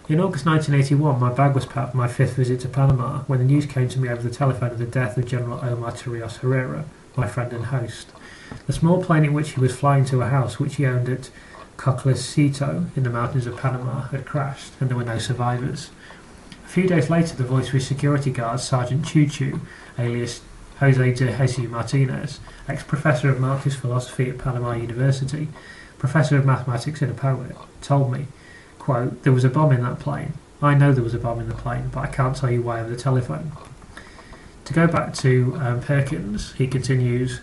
In August 1981, my bag was packed for my 5th visit to Panama when the news came to me over the telephone of the death of General Omar Torrijos Herrera, my friend and host. The small plane in which he was flying to a house which he owned at Coclecito in the mountains of Panama had crashed, and there were no survivors. A few days later, the voice of his security guard, Sergeant Choo Choo, alias Jose de Jesus Martinez, ex-professor of Marxist philosophy at Panama University, professor of mathematics and a poet, told me, quote, "There was a bomb in that plane. I know there was a bomb in the plane, but I can't tell you why over the telephone." To go back to Perkins, he continues,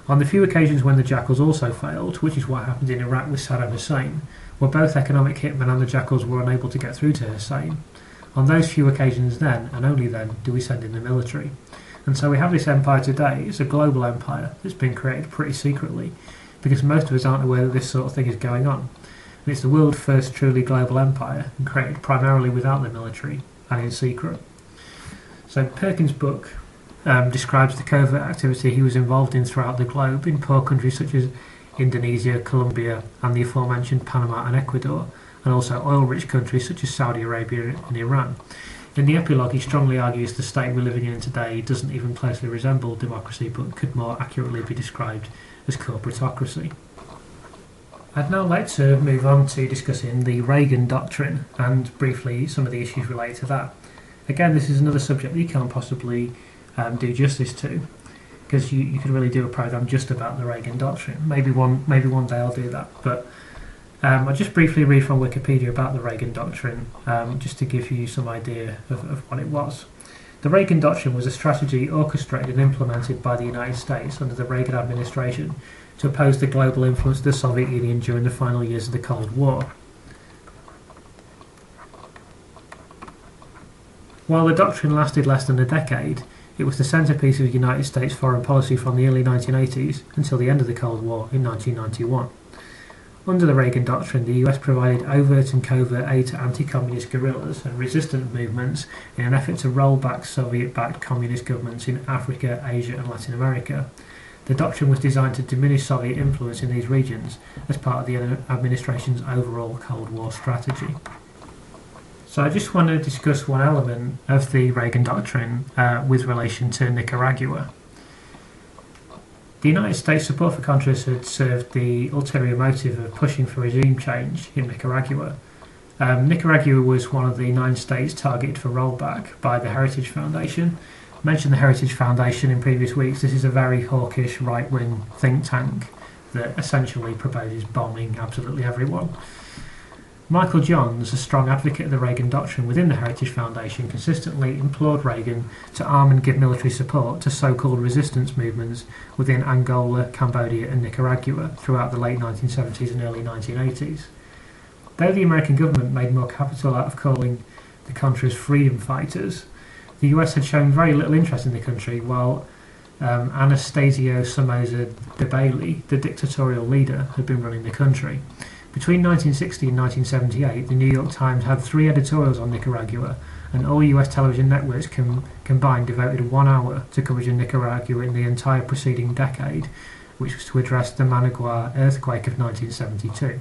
"On the few occasions when the jackals also failed, which is what happened in Iraq with Saddam Hussein, where both economic hitmen and the jackals were unable to get through to Hussein, On those few occasions then, and only then, do we send in the military. And so we have this empire today. It's a global empire that's been created pretty secretly, because most of us aren't aware that this sort of thing is going on. And it's the world's first truly global empire, and created primarily without the military and in secret. So Perkins' book describes the covert activity he was involved in throughout the globe in poor countries such as Indonesia, Colombia, and the aforementioned Panama and Ecuador, and also oil-rich countries such as Saudi Arabia and Iran. In the epilogue, he strongly argues the state we're living in today doesn't even closely resemble democracy, but could more accurately be described as corporatocracy. I'd now like to move on to discussing the Reagan Doctrine and briefly some of the issues related to that. Again, this is another subject that you can't possibly do justice to, because you could really do a program just about the Reagan Doctrine. Maybe one day I'll do that. But I'll just briefly read from Wikipedia about the Reagan Doctrine, just to give you some idea of what it was. The Reagan Doctrine was a strategy orchestrated and implemented by the United States under the Reagan administration to oppose the global influence of the Soviet Union during the final years of the Cold War. While the doctrine lasted less than a decade, it was the centrepiece of United States foreign policy from the early 1980s until the end of the Cold War in 1991. Under the Reagan Doctrine, the US provided overt and covert aid to anti-communist guerrillas and resistance movements in an effort to roll back Soviet-backed communist governments in Africa, Asia and Latin America. The doctrine was designed to diminish Soviet influence in these regions as part of the administration's overall Cold War strategy. So I just want to discuss one element of the Reagan Doctrine with relation to Nicaragua. The United States' support for Contras had served the ulterior motive of pushing for regime change in Nicaragua. Nicaragua was one of the 9 states targeted for rollback by the Heritage Foundation. I mentioned the Heritage Foundation in previous weeks. This is a very hawkish right-wing think tank that essentially proposes bombing absolutely everyone. Michael Johns, a strong advocate of the Reagan Doctrine within the Heritage Foundation, consistently implored Reagan to arm and give military support to so-called resistance movements within Angola, Cambodia and Nicaragua throughout the late 1970s and early 1980s. Though the American government made more capital out of calling the Contras freedom fighters, the US had shown very little interest in the country, while Anastasio Somoza Debayle, the dictatorial leader, had been running the country. Between 1960 and 1978, the New York Times had 3 editorials on Nicaragua, and all US television networks combined devoted 1 hour to coverage of Nicaragua in the entire preceding decade, which was to address the Managua earthquake of 1972.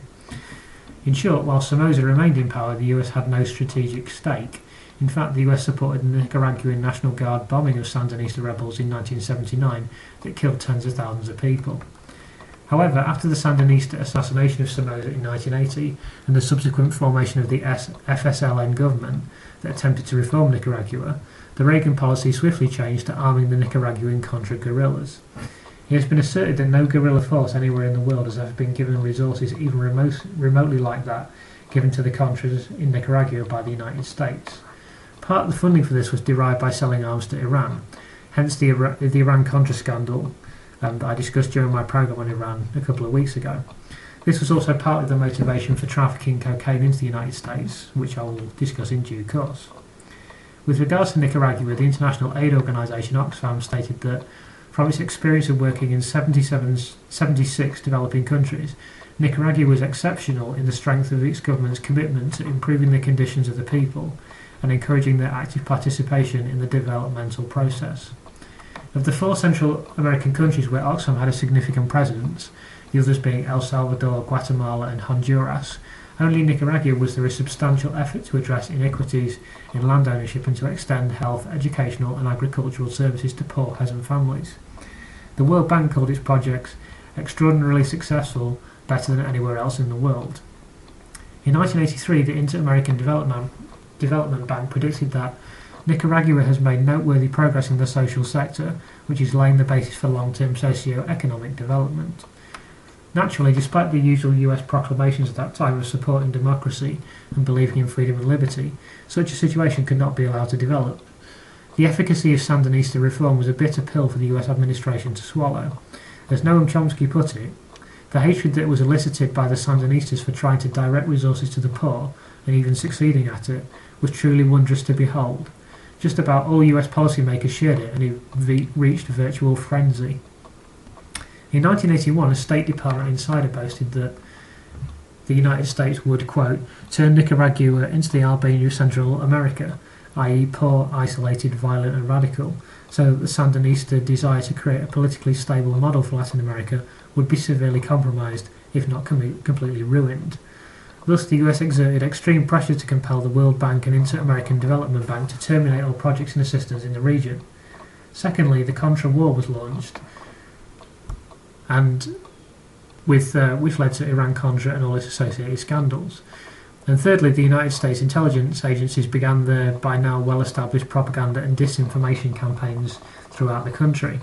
In short, while Somoza remained in power, the US had no strategic stake. In fact, the US supported the Nicaraguan National Guard bombing of Sandinista rebels in 1979 that killed tens of thousands of people. However, after the Sandinista assassination of Somoza in 1980 and the subsequent formation of the FSLN government that attempted to reform Nicaragua, the Reagan policy swiftly changed to arming the Nicaraguan Contra guerrillas. It has been asserted that no guerrilla force anywhere in the world has ever been given resources even remotely like that given to the Contras in Nicaragua by the United States. Part of the funding for this was derived by selling arms to Iran, hence the Iran-Contra scandal that I discussed during my programme on Iran a couple of weeks ago. This was also partly the motivation for trafficking cocaine into the United States, which I will discuss in due course. With regards to Nicaragua, the international aid organisation Oxfam stated that from its experience of working in 76 developing countries, Nicaragua was exceptional in the strength of its government's commitment to improving the conditions of the people and encouraging their active participation in the developmental process. Of the 4 Central American countries where Oxfam had a significant presence, the others being El Salvador, Guatemala and Honduras, only in Nicaragua was there a substantial effort to address inequities in land ownership and to extend health, educational and agricultural services to poor peasant families. The World Bank called its projects extraordinarily successful, better than anywhere else in the world. In 1983, the Inter-American Development Bank predicted that Nicaragua has made noteworthy progress in the social sector, which is laying the basis for long-term socio-economic development. Naturally, despite the usual US proclamations at that time of supporting democracy and believing in freedom and liberty, such a situation could not be allowed to develop. The efficacy of Sandinista reform was a bitter pill for the US administration to swallow. As Noam Chomsky put it, the hatred that was elicited by the Sandinistas for trying to direct resources to the poor, and even succeeding at it, was truly wondrous to behold. Just about all US policymakers shared it, and it reached a virtual frenzy. In 1981, a State Department insider boasted that the United States would, quote, turn Nicaragua into the Albania of Central America, i.e. poor, isolated, violent and radical, so that the Sandinista desire to create a politically stable model for Latin America would be severely compromised, if not completely ruined. Thus, the US exerted extreme pressure to compel the World Bank and Inter-American Development Bank to terminate all projects and assistance in the region. Secondly, the Contra War was launched, and which led to Iran-Contra and all its associated scandals. And thirdly, the United States intelligence agencies began their by now well-established propaganda and disinformation campaigns throughout the country.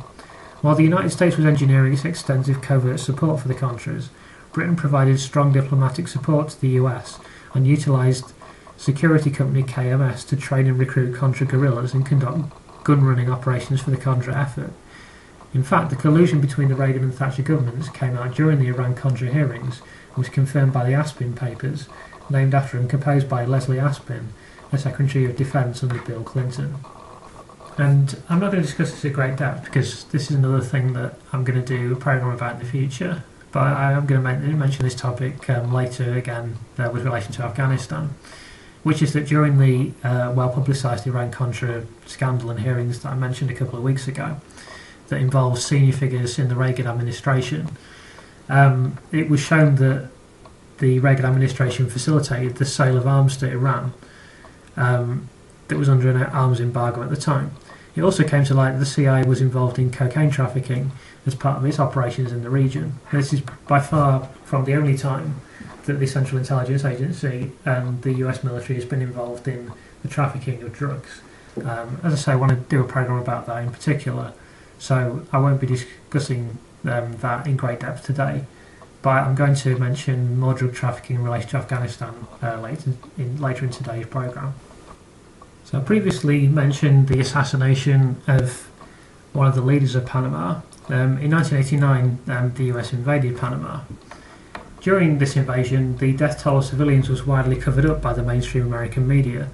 While the United States was engineering its extensive covert support for the Contras, Britain provided strong diplomatic support to the US and utilised security company KMS to train and recruit Contra guerrillas and conduct gun-running operations for the Contra effort. In fact, the collusion between the Reagan and Thatcher governments came out during the Iran-Contra hearings and was confirmed by the Aspin papers, named after and composed by Leslie Aspin, the Secretary of Defence under Bill Clinton. And I'm not going to discuss this at great depth because this is another thing that I'm going to do a programme about in the future, but I am going to mention this topic later again with relation to Afghanistan, which is that during the well-publicised Iran-Contra scandal and hearings that I mentioned a couple of weeks ago, that involves senior figures in the Reagan administration, it was shown that the Reagan administration facilitated the sale of arms to Iran that was under an arms embargo at the time. It also came to light that the CIA was involved in cocaine trafficking as part of its operations in the region. This is by far from the only time that the Central Intelligence Agency and the US military has been involved in the trafficking of drugs. As I say, I want to do a programme about that in particular, so I won't be discussing that in great depth today, but I'm going to mention more drug trafficking in relation to Afghanistan later in today's programme. So I previously mentioned the assassination of one of the leaders of Panama. In 1989, the US invaded Panama. During this invasion, the death toll of civilians was widely covered up by the mainstream American media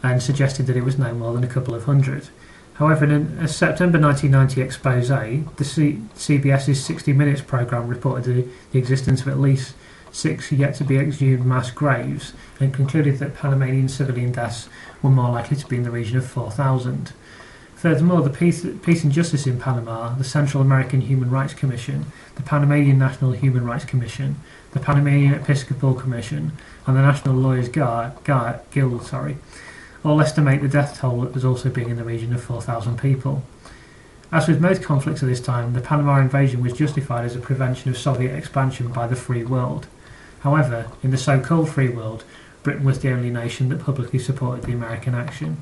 and suggested that it was no more than a couple of hundred. However, in a September 1990 expose, the CBS's 60 Minutes programme reported the existence of at least 6 yet-to-be exhumed mass graves and concluded that Panamanian civilian deaths were more likely to be in the region of 4,000. Furthermore, the Peace and Justice in Panama, the Central American Human Rights Commission, the Panamanian National Human Rights Commission, the Panamanian Episcopal Commission, and the National Lawyers Guild, all estimate the death toll as also being in the region of 4,000 people. As with most conflicts of this time, the Panama invasion was justified as a prevention of Soviet expansion by the free world. However, in the so-called free world, Britain was the only nation that publicly supported the American action.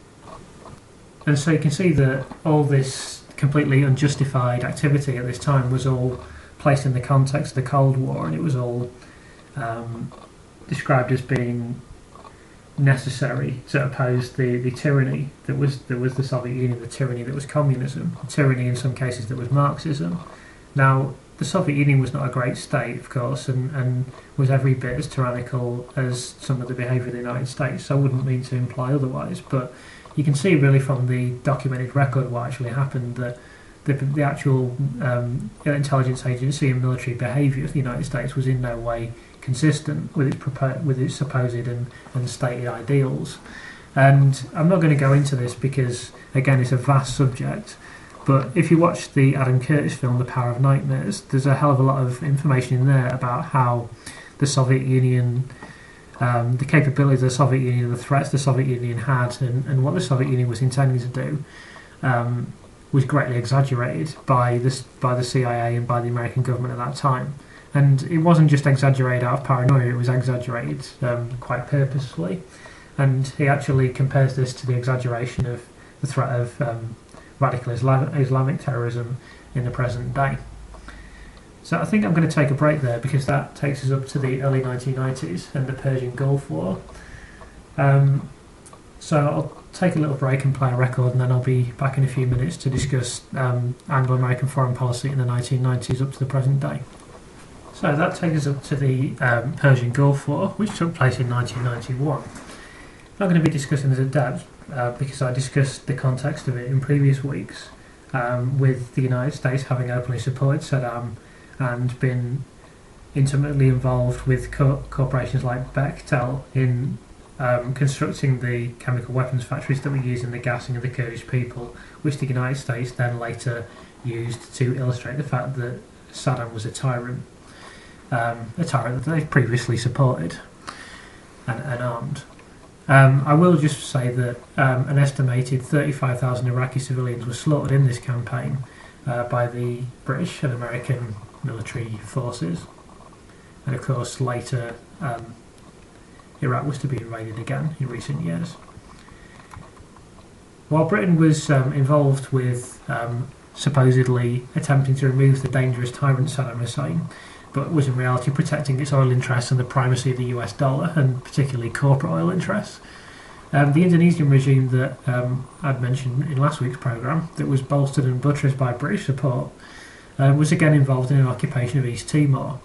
And so you can see that all this completely unjustified activity at this time was all placed in the context of the Cold War, and it was all described as being necessary to oppose the tyranny that was the Soviet Union, the tyranny that was communism, the tyranny in some cases that was Marxism. Now, the Soviet Union was not a great state, of course, and was every bit as tyrannical as some of the behaviour of the United States, so I wouldn't mean to imply otherwise, but you can see really from the documented record what actually happened, that the actual intelligence agency and military behaviour of the United States was in no way consistent with its supposed and stated ideals. And I'm not going to go into this because, again, it's a vast subject, but if you watch the Adam Curtis film The Power of Nightmares, there's a hell of a lot of information in there about how the Soviet Union, the capabilities of the Soviet Union, the threats the Soviet Union had, and what the Soviet Union was intending to do, was greatly exaggerated by the CIA and by the American government at that time. And it wasn't just exaggerated out of paranoia, it was exaggerated quite purposefully. And he actually compares this to the exaggeration of the threat of radical Islamic terrorism in the present day. So I think I'm going to take a break there because that takes us up to the early 1990s and the Persian Gulf War. So I'll take a little break and play a record, and then I'll be back in a few minutes to discuss Anglo-American foreign policy in the 1990s up to the present day. So that takes us up to the Persian Gulf War, which took place in 1991. I'm not going to be discussing this at depth because I discussed the context of it in previous weeks, with the United States having openly supported Saddam and been intimately involved with corporations like Bechtel in constructing the chemical weapons factories that were used in the gassing of the Kurdish people, which the United States then later used to illustrate the fact that Saddam was a tyrant that they previously supported and armed. I will just say that an estimated 35,000 Iraqi civilians were slaughtered in this campaign by the British and American military forces. And of course later Iraq was to be invaded again in recent years. While Britain was involved with supposedly attempting to remove the dangerous tyrant Saddam Hussein, but was in reality protecting its oil interests and the primacy of the US dollar, and particularly corporate oil interests. The Indonesian regime that I'd mentioned in last week's programme, that was bolstered and buttressed by British support, was again involved in an occupation of East Timor.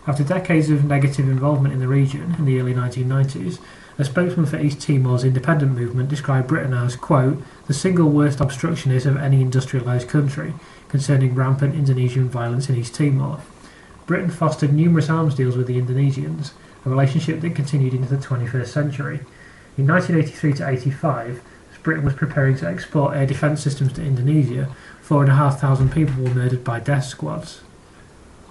After decades of negative involvement in the region in the early 1990s, a spokesman for East Timor's independent movement described Britain as, quote, the single worst obstructionist of any industrialised country concerning rampant Indonesian violence in East Timor. Britain fostered numerous arms deals with the Indonesians, a relationship that continued into the 21st century. In 1983 to 85, as Britain was preparing to export air defence systems to Indonesia, 4,500 people were murdered by death squads.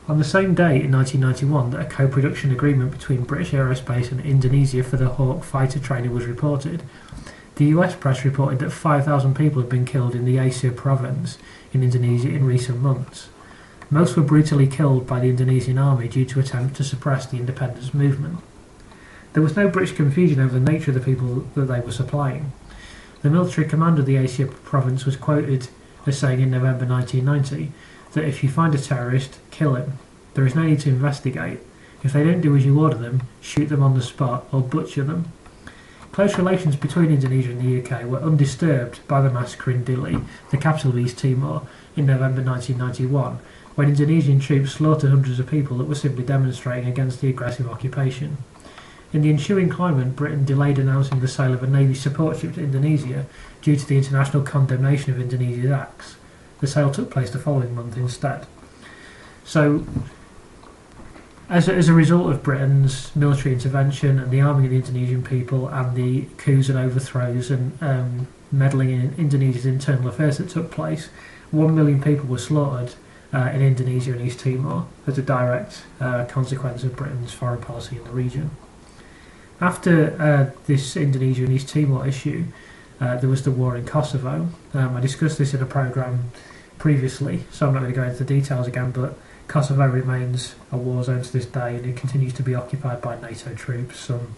On the same day in 1991 that a co-production agreement between British Aerospace and Indonesia for the Hawk fighter trainer was reported, the US press reported that 5,000 people had been killed in the Aceh province in Indonesia in recent months. Most were brutally killed by the Indonesian army due to attempts to suppress the independence movement. There was no British confusion over the nature of the people that they were supplying. The military commander of the Aceh province was quoted as saying in November 1990 that if you find a terrorist, kill him. There is no need to investigate. If they don't do as you order them, shoot them on the spot or butcher them. Close relations between Indonesia and the UK were undisturbed by the massacre in Dili, the capital of East Timor, in November 1991, when Indonesian troops slaughtered hundreds of people that were simply demonstrating against the aggressive occupation. In the ensuing climate, Britain delayed announcing the sale of a Navy support ship to Indonesia due to the international condemnation of Indonesia's acts. The sale took place the following month instead. So, as a result of Britain's military intervention and the arming of the Indonesian people and the coups and overthrows and meddling in Indonesia's internal affairs that took place, 1 million people were slaughtered in Indonesia and East Timor as a direct consequence of Britain's foreign policy in the region. After this Indonesia and East Timor issue, there was the war in Kosovo. I discussed this in a programme previously, so I'm not going to go into the details again, but Kosovo remains a war zone to this day, and it continues to be occupied by NATO troops some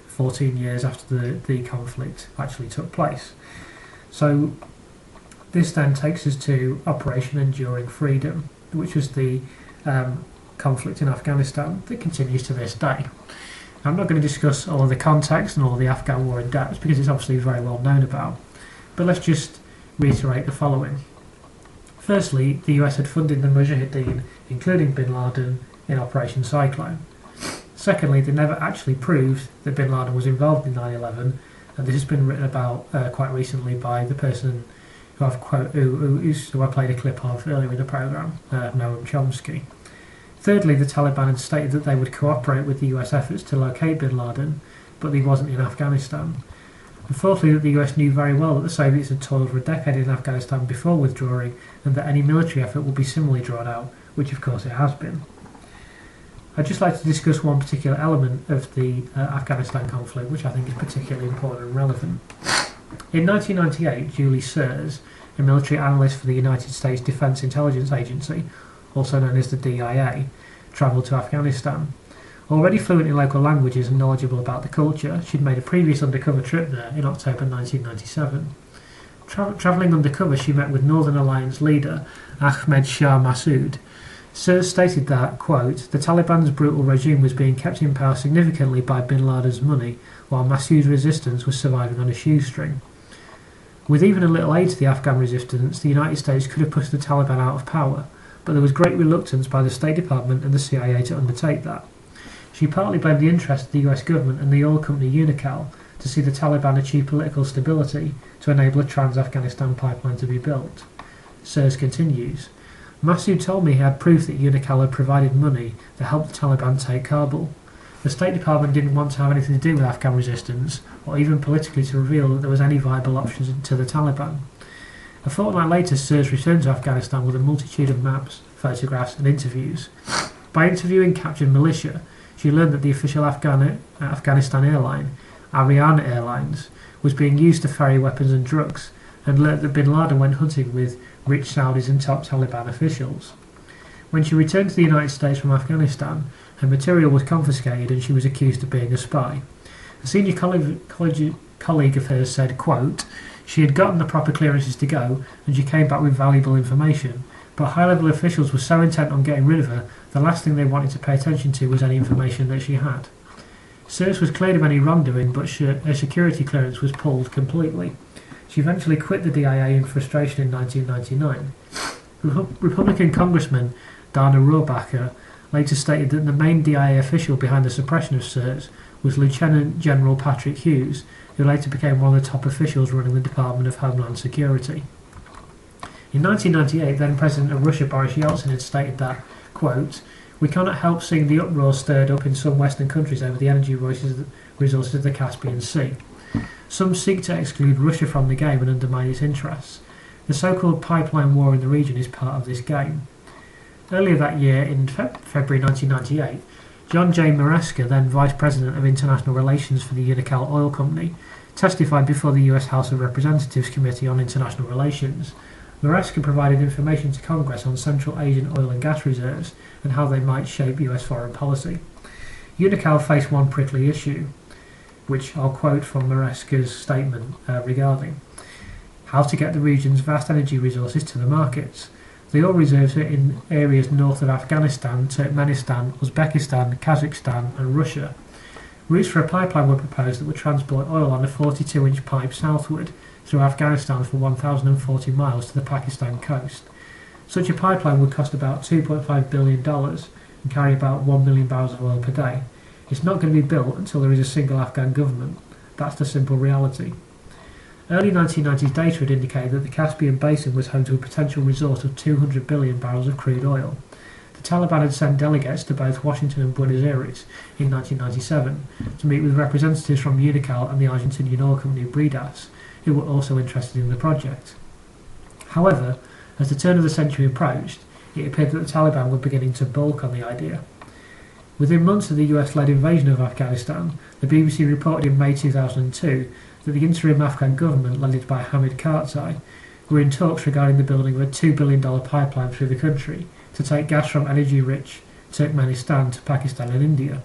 14 years after the conflict actually took place. So this then takes us to Operation Enduring Freedom, which was the conflict in Afghanistan that continues to this day. I'm not going to discuss all of the context and all of the Afghan war in depth because it's obviously very well known about, but let's just reiterate the following. Firstly, the US had funded the Mujahideen, including bin Laden, in Operation Cyclone. Secondly, they never actually proved that bin Laden was involved in 9/11, and this has been written about quite recently by the person who I played a clip of earlier in the programme, Noam Chomsky. Thirdly, the Taliban had stated that they would cooperate with the US efforts to locate bin Laden, but he wasn't in Afghanistan. And fourthly, that the US knew very well that the Soviets had toiled for a decade in Afghanistan before withdrawing, and that any military effort would be similarly drawn out, which of course it has been. I'd just like to discuss one particular element of the Afghanistan conflict, which I think is particularly important and relevant. In 1998, Julie Sears, a military analyst for the United States Defense Intelligence Agency, also known as the DIA, travelled to Afghanistan. Already fluent in local languages and knowledgeable about the culture, she'd made a previous undercover trip there in October 1997. Travelling undercover, she met with Northern Alliance leader Ahmed Shah Massoud. Sears stated that, quote, the Taliban's brutal regime was being kept in power significantly by bin Laden's money, while Massoud's resistance was surviving on a shoestring. With even a little aid to the Afghan resistance, the United States could have pushed the Taliban out of power, but there was great reluctance by the State Department and the CIA to undertake that. She partly blamed the interest of the US government and the oil company Unocal to see the Taliban achieve political stability to enable a trans-Afghanistan pipeline to be built. Sears continues, Massoud told me he had proof that Unical had provided money that helped the Taliban take Kabul. The State Department didn't want to have anything to do with Afghan resistance, or even politically to reveal that there was any viable options to the Taliban. A fortnight later, Sears returned to Afghanistan with a multitude of maps, photographs and interviews. By interviewing captured militia, she learned that the official Afghanistan airline, Ariane Airlines, was being used to ferry weapons and drugs, and learnt that bin Laden went hunting with rich Saudis and top Taliban officials. When she returned to the United States from Afghanistan, her material was confiscated and she was accused of being a spy. A senior colleague of hers said, quote, she had gotten the proper clearances to go and she came back with valuable information, but high-level officials were so intent on getting rid of her, the last thing they wanted to pay attention to was any information that she had. Sears was cleared of any wrongdoing, but her security clearance was pulled completely. She eventually quit the DIA in frustration in 1999. Republican Congressman Dana Rohrabacher later stated that the main DIA official behind the suppression of Sears was Lieutenant General Patrick Hughes, who later became one of the top officials running the Department of Homeland Security. In 1998, then President of Russia Boris Yeltsin had stated that, quote, we cannot help seeing the uproar stirred up in some Western countries over the energy resources of the Caspian Sea. Some seek to exclude Russia from the game and undermine its interests. The so-called pipeline war in the region is part of this game. Earlier that year, in February 1998, John J. Maresca, then Vice President of International Relations for the Unical Oil Company, testified before the US House of Representatives Committee on International Relations. Maresca provided information to Congress on Central Asian oil and gas reserves and how they might shape US foreign policy. Unical faced one prickly issue, which I'll quote from Maresca's statement regarding how to get the region's vast energy resources to the markets. The oil reserves are in areas north of Afghanistan, Turkmenistan, Uzbekistan, Kazakhstan and Russia. Routes for a pipeline were proposed that would transport oil on a 42-inch pipe southward through Afghanistan for 1,040 miles to the Pakistan coast. Such a pipeline would cost about $2.5 billion and carry about 1 million barrels of oil per day. It's not going to be built until there is a single Afghan government. That's the simple reality. Early 1990s data had indicated that the Caspian Basin was home to a potential resource of 200 billion barrels of crude oil. The Taliban had sent delegates to both Washington and Buenos Aires in 1997 to meet with representatives from Unical and the Argentinian oil company Bridas, who were also interested in the project. However, as the turn of the century approached, it appeared that the Taliban were beginning to balk on the idea. Within months of the US-led invasion of Afghanistan, the BBC reported in May 2002 that the interim Afghan government, led by Hamid Karzai, were in talks regarding the building of a $2 billion pipeline through the country to take gas from energy-rich Turkmenistan to Pakistan and India.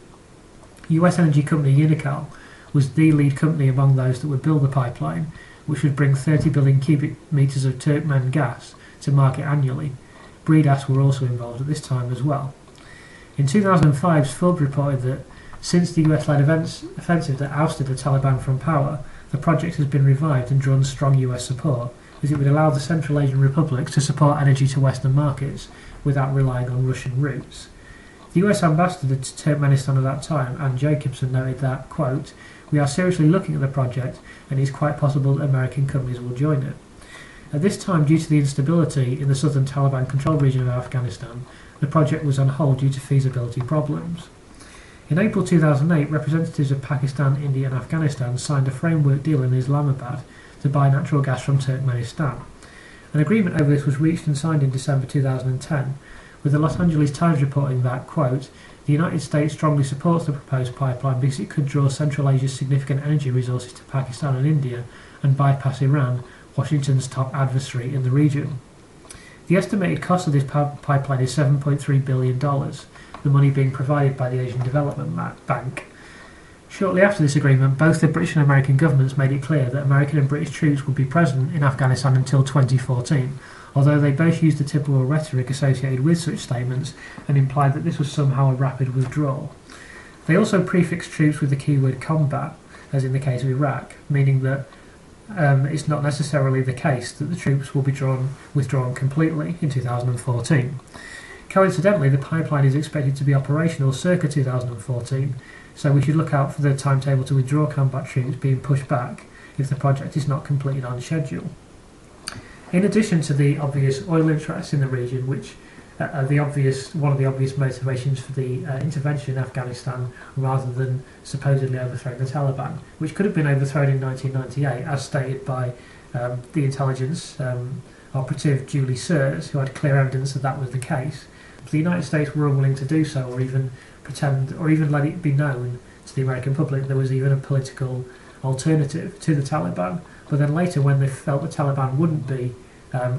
US energy company Unical was the lead company among those that would build the pipeline, which would bring 30 billion cubic metres of Turkmen gas to market annually. Bridas were also involved at this time as well. In 2005, Sfud reported that since the US-led offensive that ousted the Taliban from power, the project has been revived and drawn strong US support, as it would allow the Central Asian republics to support energy to Western markets without relying on Russian routes. The US ambassador to Turkmenistan at that time, Ann Jacobson, noted that, quote, we are seriously looking at the project and it is quite possible that American companies will join it. At this time, due to the instability in the southern Taliban-controlled region of Afghanistan, the project was on hold due to feasibility problems. In April 2008, representatives of Pakistan, India and Afghanistan signed a framework deal in Islamabad to buy natural gas from Turkmenistan. An agreement over this was reached and signed in December 2010, with the Los Angeles Times reporting that, quote, the United States strongly supports the proposed pipeline because it could draw Central Asia's significant energy resources to Pakistan and India and bypass Iran, Washington's top adversary in the region. The estimated cost of this pipeline is $7.3 billion, the money being provided by the Asian Development Bank. Shortly after this agreement, both the British and American governments made it clear that American and British troops would be present in Afghanistan until 2014, although they both used the typical rhetoric associated with such statements and implied that this was somehow a rapid withdrawal. They also prefixed troops with the keyword combat, as in the case of Iraq, meaning that it's not necessarily the case that the troops will be withdrawn completely in 2014. Coincidentally, the pipeline is expected to be operational circa 2014, So we should look out for the timetable to withdraw combat troops being pushed back if the project is not completed on schedule. In addition to the obvious oil interests in the region, which are one of the obvious motivations for the intervention in Afghanistan rather than supposedly overthrowing the Taliban, which could have been overthrown in 1998, as stated by the intelligence operative Julie Sears, who had clear evidence that that was the case. But the United States were unwilling to do so, or even pretend, or even let it be known to the American public there was even a political alternative to the Taliban. But then later, when they felt the Taliban wouldn't be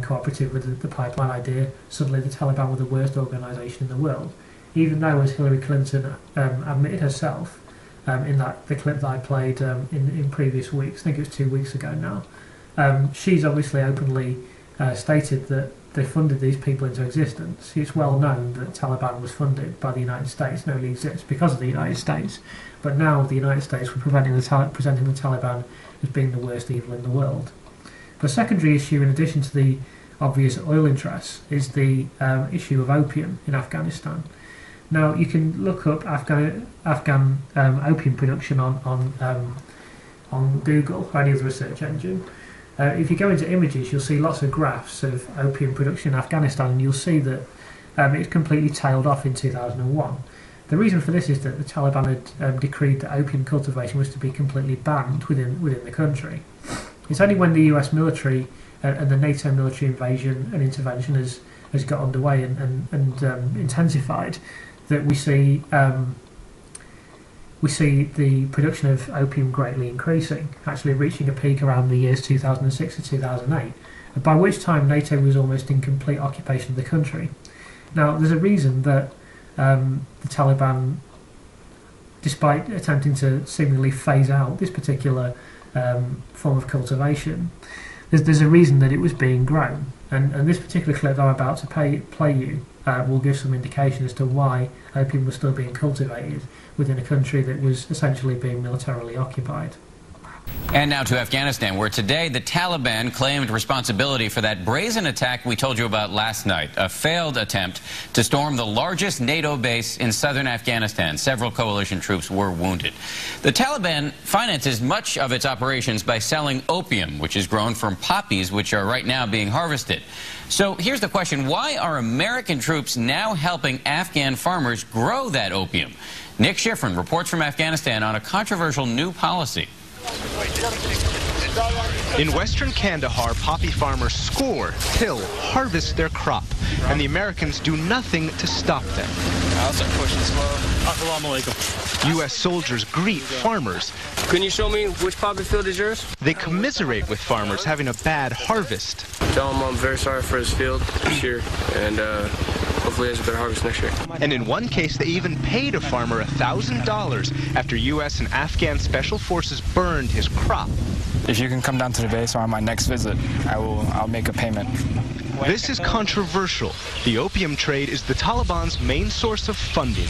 cooperative with the pipeline idea, suddenly the Taliban were the worst organisation in the world. Even though, as Hillary Clinton admitted herself in the clip that I played in previous weeks, I think it was 2 weeks ago now, she's obviously openly stated that they funded these people into existence. It's well known that Taliban was funded by the United States and only exists because of the United States. But now the United States were presenting the Taliban as being the worst evil in the world. The secondary issue, in addition to the obvious oil interests, is the issue of opium in Afghanistan. Now, you can look up Afghan opium production on Google or any other research engine. If you go into images, you'll see lots of graphs of opium production in Afghanistan, and you'll see that it completely tailed off in 2001. The reason for this is that the Taliban had decreed that opium cultivation was to be completely banned within the country. It's only when the US military and the NATO military invasion and intervention has got underway and intensified that we see the production of opium greatly increasing, actually reaching a peak around the years 2006 to 2008, by which time NATO was almost in complete occupation of the country. Now, there's a reason that the Taliban, despite attempting to seemingly phase out this particular form of cultivation, there's a reason that it was being grown. And this particular clip that I'm about to play you will give some indication as to why opium was still being cultivated within a country that was essentially being militarily occupied.
And now to Afghanistan, where today the Taliban claimed responsibility for that brazen attack we told you about last night, a failed attempt to storm the largest NATO base in southern Afghanistan. Several coalition troops were wounded. The Taliban finances much of its operations by selling opium, which is grown from poppies, which are right now being harvested. So here's the question: why are American troops now helping Afghan farmers grow that opium? Nick Schifrin reports from Afghanistan on a controversial new policy.
In western Kandahar, poppy farmers score, till, harvest their crop, and the Americans do nothing to stop them. U.S. soldiers greet farmers.
Can you show me which poppy field is yours?
They commiserate with farmers having a bad harvest.
Tell him I'm very sorry for his field this year, and hopefully he has a better harvest next year.
And in one case, they even paid a farmer $1,000 after U.S. and Afghan special forces burned his crop.
If you can come down to the base or on my next visit, I'll make a payment.
This is controversial. The opium trade is the Taliban's main source of funding.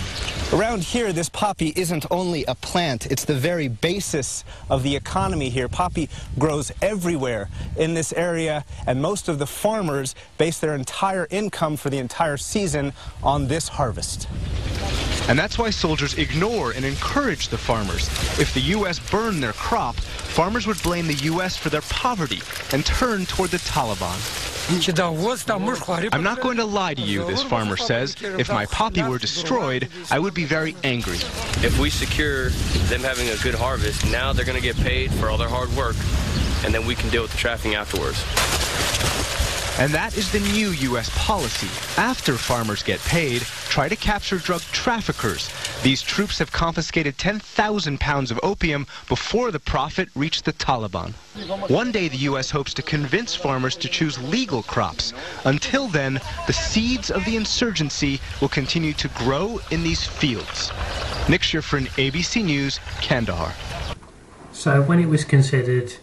Around here, this poppy isn't only a plant, it's the very basis of the economy here. Poppy grows everywhere in this area, and most of the farmers base their entire income for the entire season on this harvest.
And that's why soldiers ignore and encourage the farmers. If the U.S. burned their crop, farmers would blame the U.S. for their poverty and turn toward the Taliban. I'm not going to lie to you, this farmer says. If my poppy were destroyed, I would be very angry.
If we secure them having a good harvest, now they're going to get paid for all their hard work, and then we can deal with the trafficking afterwards.
And that is the new U.S. policy. After farmers get paid, try to capture drug traffickers. These troops have confiscated 10,000 pounds of opium before the profit reached the Taliban. One day the U.S. hopes to convince farmers to choose legal crops. Until then, the seeds of the insurgency will continue to grow in these fields. Nick Schifrin, ABC News, Kandahar.
So when it was considered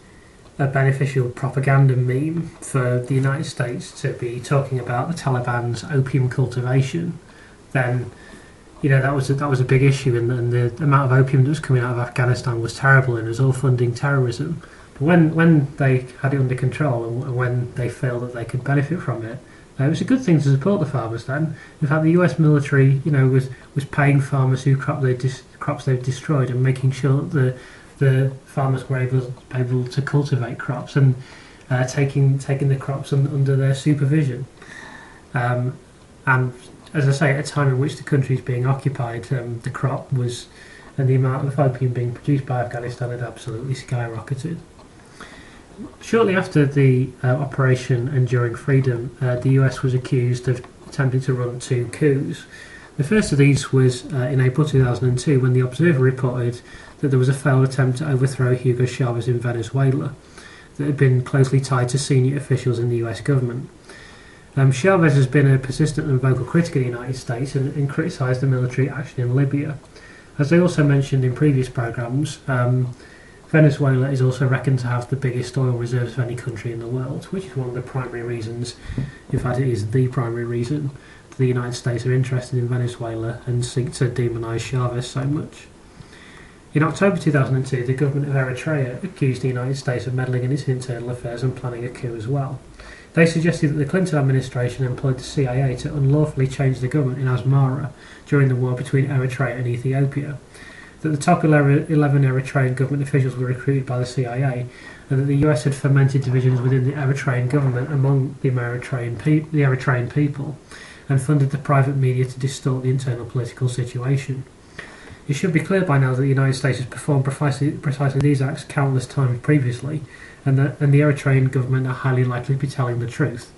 a beneficial propaganda meme for the United States to be talking about the Taliban's opium cultivation, then that was a big issue, and the amount of opium that was coming out of Afghanistan was terrible, and it was all funding terrorism. But when they had it under control and when they felt that they could benefit from it, It was a good thing to support the farmers then. In fact, the US military, was paying farmers whose crops they've destroyed and making sure that the farmers were able to cultivate crops and taking the crops under their supervision. And as I say, at a time in which the country is being occupied, the crop was, and the amount of opium being produced by Afghanistan had absolutely skyrocketed. Shortly after the Operation Enduring Freedom, the US was accused of attempting to run 2 coups. The first of these was in April 2002, when the Observer reported that there was a failed attempt to overthrow Hugo Chavez in Venezuela that had been closely tied to senior officials in the US government. Chavez has been a persistent and vocal critic of the United States and criticised the military action in Libya. As I also mentioned in previous programmes, Venezuela is also reckoned to have the biggest oil reserves of any country in the world, which is one of the primary reasons, in fact it is the primary reason, that the United States are interested in Venezuela and seek to demonise Chavez so much. In October 2002, the government of Eritrea accused the United States of meddling in its internal affairs and planning a coup as well. They suggested that the Clinton administration employed the CIA to unlawfully change the government in Asmara during the war between Eritrea and Ethiopia, that the top 11 Eritrean government officials were recruited by the CIA, and that the US had fomented divisions within the Eritrean government among the Eritrean people, and funded the private media to distort the internal political situation. It should be clear by now that the United States has performed precisely these acts countless times previously, and the Eritrean government are highly likely to be telling the truth,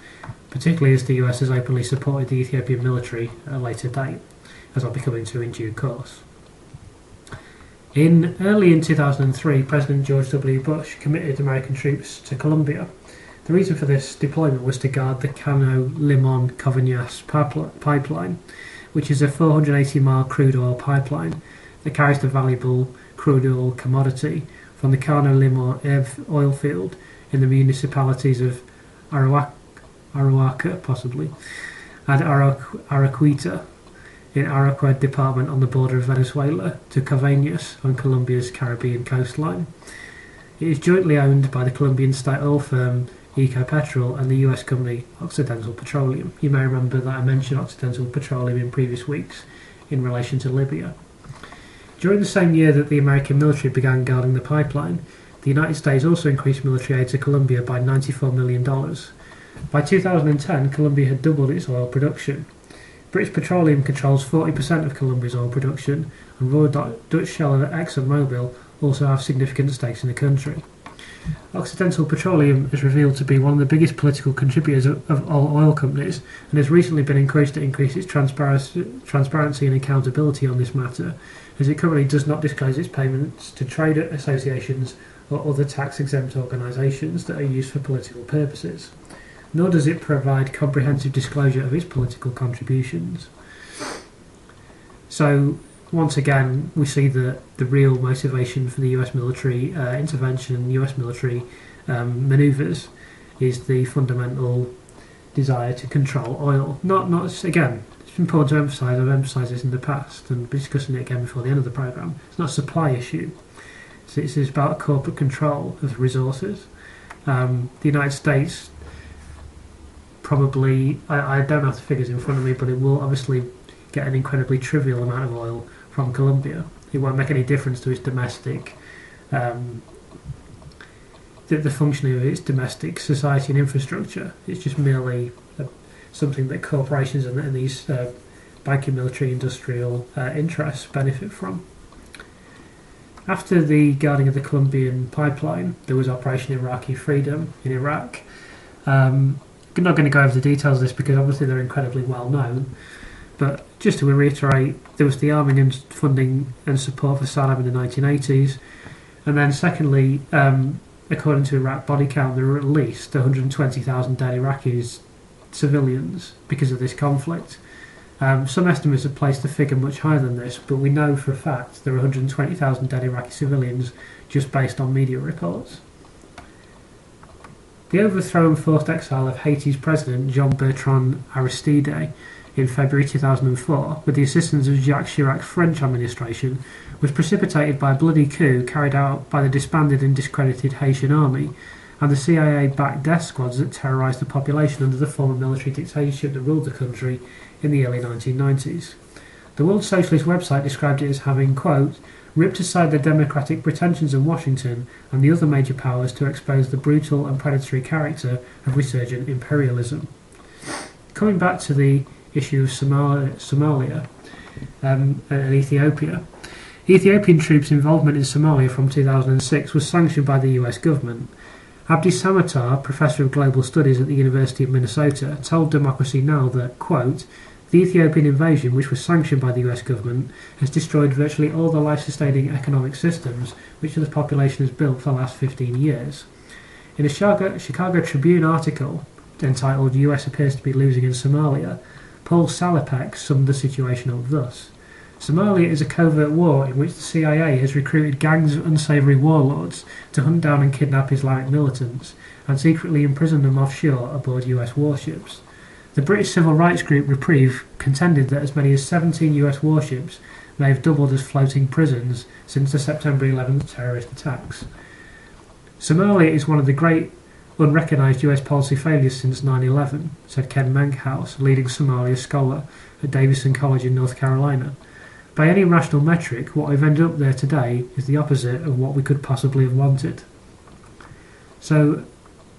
particularly as the US has openly supported the Ethiopian military at a later date, as I'll be coming to in due course. Early in 2003, President George W. Bush committed American troops to Colombia. The reason for this deployment was to guard the Cano Limon Covagnas pipeline, which is a 480-mile crude oil pipeline that carries the valuable crude oil commodity from the Cano Limon oil field in the municipalities of Arhuaca, possibly, and Araquita, in Arauca department on the border of Venezuela, to Covagnas on Colombia's Caribbean coastline. It is jointly owned by the Colombian state oil firm Ecopetrol and the US company Occidental Petroleum. You may remember that I mentioned Occidental Petroleum in previous weeks in relation to Libya. During the same year that the American military began guarding the pipeline, the United States also increased military aid to Colombia by $94 million. By 2010, Colombia had doubled its oil production. British Petroleum controls 40% of Colombia's oil production, and Royal Dutch Shell and ExxonMobil also have significant stakes in the country. Occidental Petroleum is revealed to be one of the biggest political contributors of all oil companies, and has recently been encouraged to increase its transparency and accountability on this matter, as it currently does not disclose its payments to trade associations or other tax-exempt organisations that are used for political purposes, nor does it provide comprehensive disclosure of its political contributions. So, once again, we see that the real motivation for the US military intervention and US military manoeuvres is the fundamental desire to control oil. Not again, it's important to emphasise, I've emphasised this in the past and be discussing it again before the end of the programme. It's not a supply issue. It's about corporate control of resources. The United States probably, I don't have the figures in front of me, but it will obviously get an incredibly trivial amount of oil from Colombia. It won't make any difference to its domestic, the functioning of its domestic society and infrastructure. It's just merely something that corporations and these banking, military, industrial interests benefit from. After the guarding of the Colombian pipeline, there was Operation Iraqi Freedom in Iraq. I'm not going to go over the details of this because obviously they're incredibly well known. But just to reiterate, there was the arming and funding and support for Saddam in the 1980s. And then secondly, according to Iraq body count, there were at least 120,000 dead Iraqis, civilians, because of this conflict. Some estimates have placed the figure much higher than this, but we know for a fact there are 120,000 dead Iraqi civilians just based on media reports. The overthrow and forced exile of Haiti's president, Jean-Bertrand Aristide, in February 2004, with the assistance of Jacques Chirac's French administration, was precipitated by a bloody coup carried out by the disbanded and discredited Haitian army and the CIA-backed death squads that terrorised the population under the former military dictatorship that ruled the country in the early 1990s. The World Socialist website described it as having, quote, ripped aside the democratic pretensions of Washington and the other major powers to expose the brutal and predatory character of resurgent imperialism. Coming back to the issue of Somalia and Ethiopia, Ethiopian troops' involvement in Somalia from 2006 was sanctioned by the US government. Abdi Samatar, Professor of Global Studies at the University of Minnesota, told Democracy Now! That, quote, the Ethiopian invasion, which was sanctioned by the US government, has destroyed virtually all the life-sustaining economic systems which the population has built for the last 15 years. In a Chicago Tribune article entitled US Appears to be Losing in Somalia, Paul Salopek summed the situation up thus. Somalia is a covert war in which the CIA has recruited gangs of unsavoury warlords to hunt down and kidnap Islamic militants and secretly imprison them offshore aboard US warships. The British civil rights group Reprieve contended that as many as 17 US warships may have doubled as floating prisons since the September 11th terrorist attacks. Somalia is one of the great unrecognised US policy failures since 9/11, said Ken Menkhaus, leading Somalia scholar at Davidson College in North Carolina. By any rational metric, what we've ended up there today is the opposite of what we could possibly have wanted. So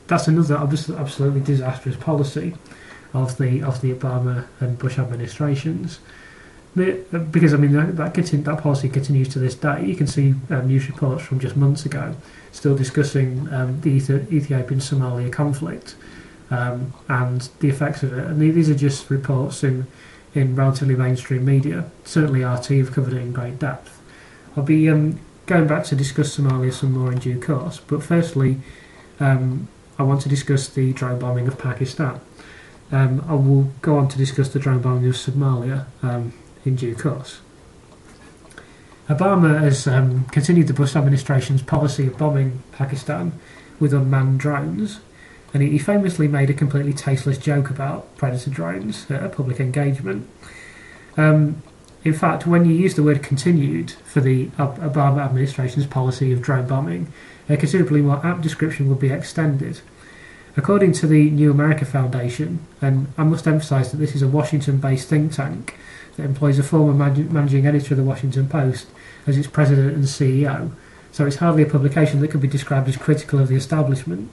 that's another absolutely disastrous policy of the Obama and Bush administrations. Because I mean that policy continues to this day. You can see news reports from just months ago still discussing the Ethiopian-Somalia conflict and the effects of it. And these are just reports in relatively mainstream media. Certainly RT have covered it in great depth. I'll be going back to discuss Somalia some more in due course, but firstly I want to discuss the drone bombing of Pakistan. I will go on to discuss the drone bombing of Somalia in due course. Obama has continued the Bush administration's policy of bombing Pakistan with unmanned drones, and he famously made a completely tasteless joke about predator drones at a public engagement. In fact, when you use the word continued for the Obama administration's policy of drone bombing, a considerably more apt description would be extended. According to the New America Foundation, and I must emphasise that this is a Washington-based think tank that employs a former managing editor of the Washington Post as its president and CEO, so it's hardly a publication that could be described as critical of the establishment.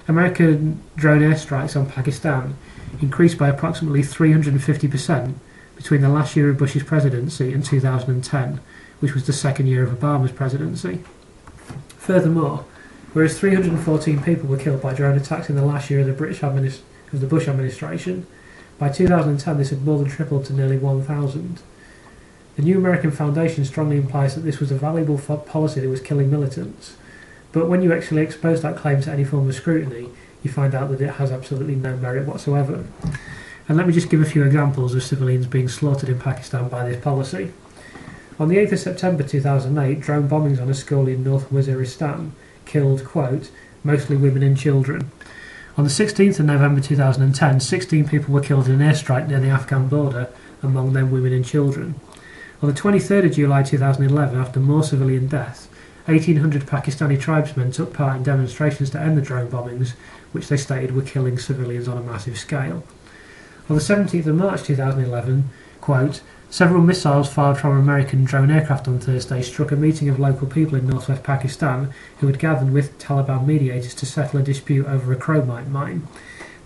American drone airstrikes on Pakistan increased by approximately 350% between the last year of Bush's presidency and 2010, which was the second year of Obama's presidency. Furthermore, whereas 314 people were killed by drone attacks in the last year of the Bush administration, by 2010 this had more than tripled to nearly 1,000. The New American Foundation strongly implies that this was a valuable policy that was killing militants, but when you actually expose that claim to any form of scrutiny, you find out that it has absolutely no merit whatsoever. And let me just give a few examples of civilians being slaughtered in Pakistan by this policy. On the 8th of September 2008, drone bombings on a school in North Waziristan killed, quote, mostly women and children. On the 16th of November 2010, 16 people were killed in an airstrike near the Afghan border, among them women and children. On the 23rd of July 2011, after more civilian deaths, 1,800 Pakistani tribesmen took part in demonstrations to end the drone bombings, which they stated were killing civilians on a massive scale. On the 17th of March 2011, quote, several missiles fired from American drone aircraft on Thursday struck a meeting of local people in northwest Pakistan who had gathered with Taliban mediators to settle a dispute over a chromite mine.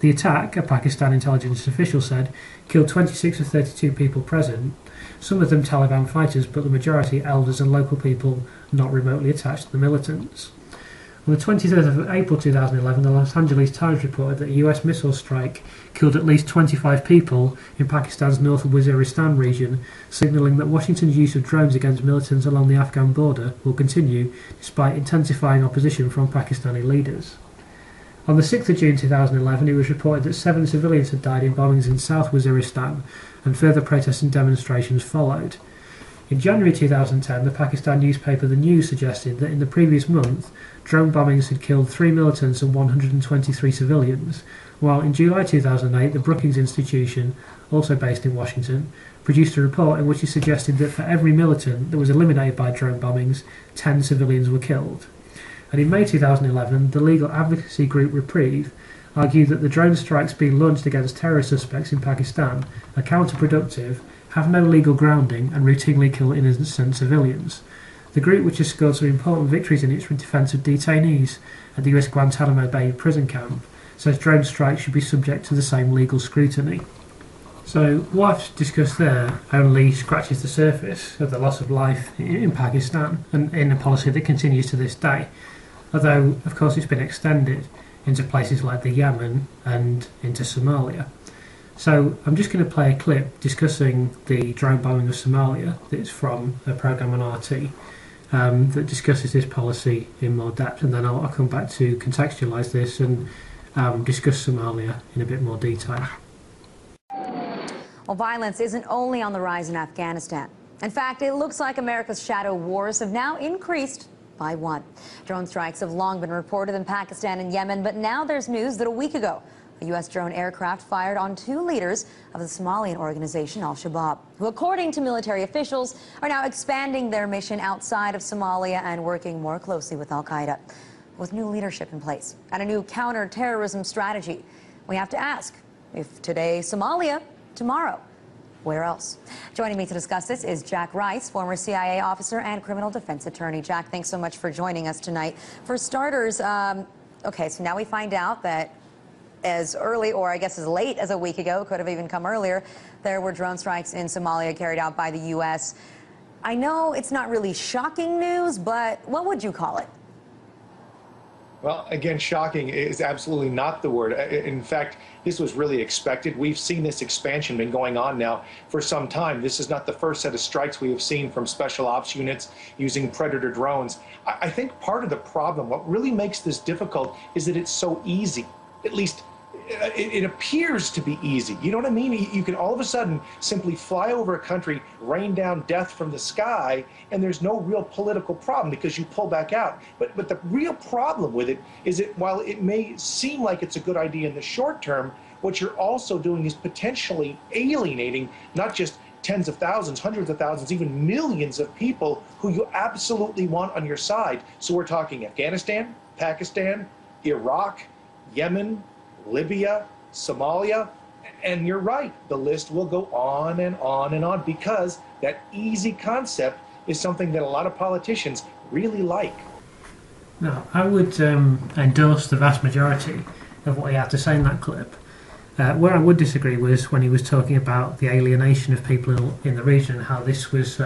The attack, a Pakistan intelligence official said, killed 26 of 32 people present, some of them Taliban fighters, but the majority elders and local people not remotely attached to the militants. On the 23rd of April 2011, the Los Angeles Times reported that a US missile strike killed at least 25 people in Pakistan's North Waziristan region, signalling that Washington's use of drones against militants along the Afghan border will continue despite intensifying opposition from Pakistani leaders. On the 6th of June 2011, it was reported that 7 civilians had died in bombings in South Waziristan, and further protests and demonstrations followed. In January 2010, the Pakistan newspaper The News suggested that in the previous month, drone bombings had killed 3 militants and 123 civilians, while in July 2008, the Brookings Institution, also based in Washington, produced a report in which it suggested that for every militant that was eliminated by drone bombings, 10 civilians were killed. And in May 2011, the legal advocacy group Reprieve argued that the drone strikes being launched against terror suspects in Pakistan are counterproductive, have no legal grounding, and routinely kill innocent civilians. The group, which has scored some important victories in its defence of detainees at the US Guantanamo Bay prison camp, says drone strikes should be subject to the same legal scrutiny. So what I've discussed there only scratches the surface of the loss of life in Pakistan, and in a policy that continues to this day, although of course it's been extended into places like the Yemen and into Somalia. So I'm just going to play a clip discussing the drone bombing of Somalia that's from a programme on RT that discusses this policy in more depth, and then I'll come back to contextualise this and discuss Somalia in a bit more detail.
Well, violence isn't only on the rise in Afghanistan. In fact, it looks like America's shadow wars have now increased by one. Drone strikes have long been reported in Pakistan and Yemen, but now there's news that a week ago, a U.S. drone aircraft fired on 2 leaders of the Somalian organization Al-Shabaab, who, according to military officials, are now expanding their mission outside of Somalia and working more closely with Al-Qaeda. With new leadership in place and a new counter-terrorism strategy, we have to ask, if today Somalia, tomorrow, where else? Joining me to discuss this is Jack Rice, former CIA officer and criminal defense attorney. Jack, thanks so much for joining us tonight. For starters, okay, so now we find out that as early, or I guess as late as a week ago, could have even come earlier, there were drone strikes in Somalia carried out by the U.S. I know it's not really shocking news, but what would you call it?
Well, again, shocking is absolutely not the word. In fact, this was really expected. We've seen this expansion been going on now for some time. This is not the first set of strikes we have seen from special ops units using Predator drones. I think part of the problem, what really makes this difficult, is that it's so easy. At least it appears to be easy. You know what I mean? You can all of a sudden simply fly over a country, rain down death from the sky, and there's no real political problem because you pull back out. But the real problem with it is that while it may seem like it's a good idea in the short term, what you're also doing is potentially alienating not just tens of thousands, hundreds of thousands, even millions of people who you absolutely want on your side. So we're talking Afghanistan, Pakistan, Iraq, Yemen, Libya, Somalia, and you're right, the list will go on and on and on because that easy concept is something that a lot of politicians really like.
Now, I would endorse the vast majority of what he had to say in that clip. Where I would disagree was when he was talking about the alienation of people in the region and how this was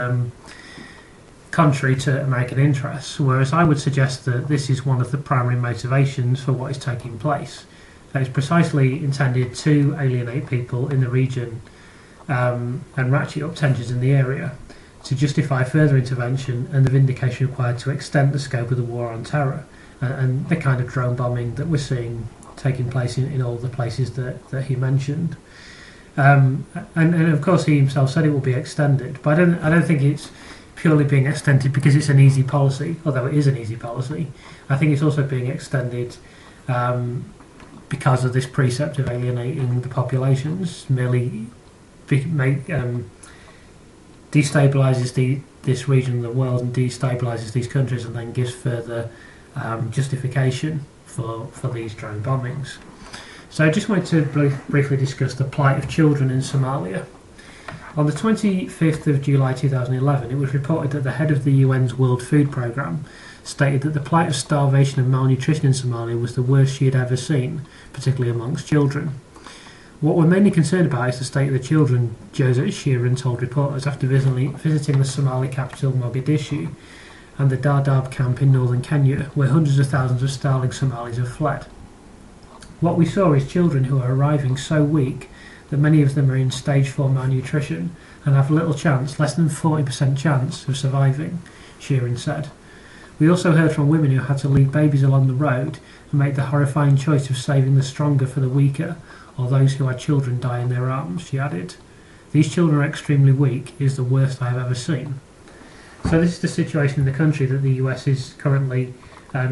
contrary to American interests, whereas I would suggest that this is one of the primary motivations for what is taking place. That is precisely intended to alienate people in the region and ratchet up tensions in the area to justify further intervention and the vindication required to extend the scope of the war on terror and the kind of drone bombing that we're seeing taking place in all the places that he mentioned. And of course he himself said it will be extended, but I don't think it's purely being extended because it's an easy policy, although it is an easy policy. I think it's also being extended because of this precept of alienating the populations, merely destabilises this region of the world and destabilises these countries, and then gives further justification for these drone bombings. So I just wanted to briefly discuss the plight of children in Somalia. On the 25th of July 2011, it was reported that the head of the UN's World Food Programme stated that the plight of starvation and malnutrition in Somalia was the worst she had ever seen, particularly amongst children. What we're mainly concerned about is the state of the children, Joseph Sheeran told reporters after visiting the Somali capital Mogadishu and the Dadaab camp in northern Kenya, where hundreds of thousands of starving Somalis have fled. What we saw is children who are arriving so weak that many of them are in stage 4 malnutrition and have little chance, less than 40% chance of surviving, Sheeran said. We also heard from women who had to leave babies along the road and make the horrifying choice of saving the stronger for the weaker, or those who had children die in their arms, she added. These children are extremely weak. It is the worst I have ever seen. So this is the situation in the country, that the US is currently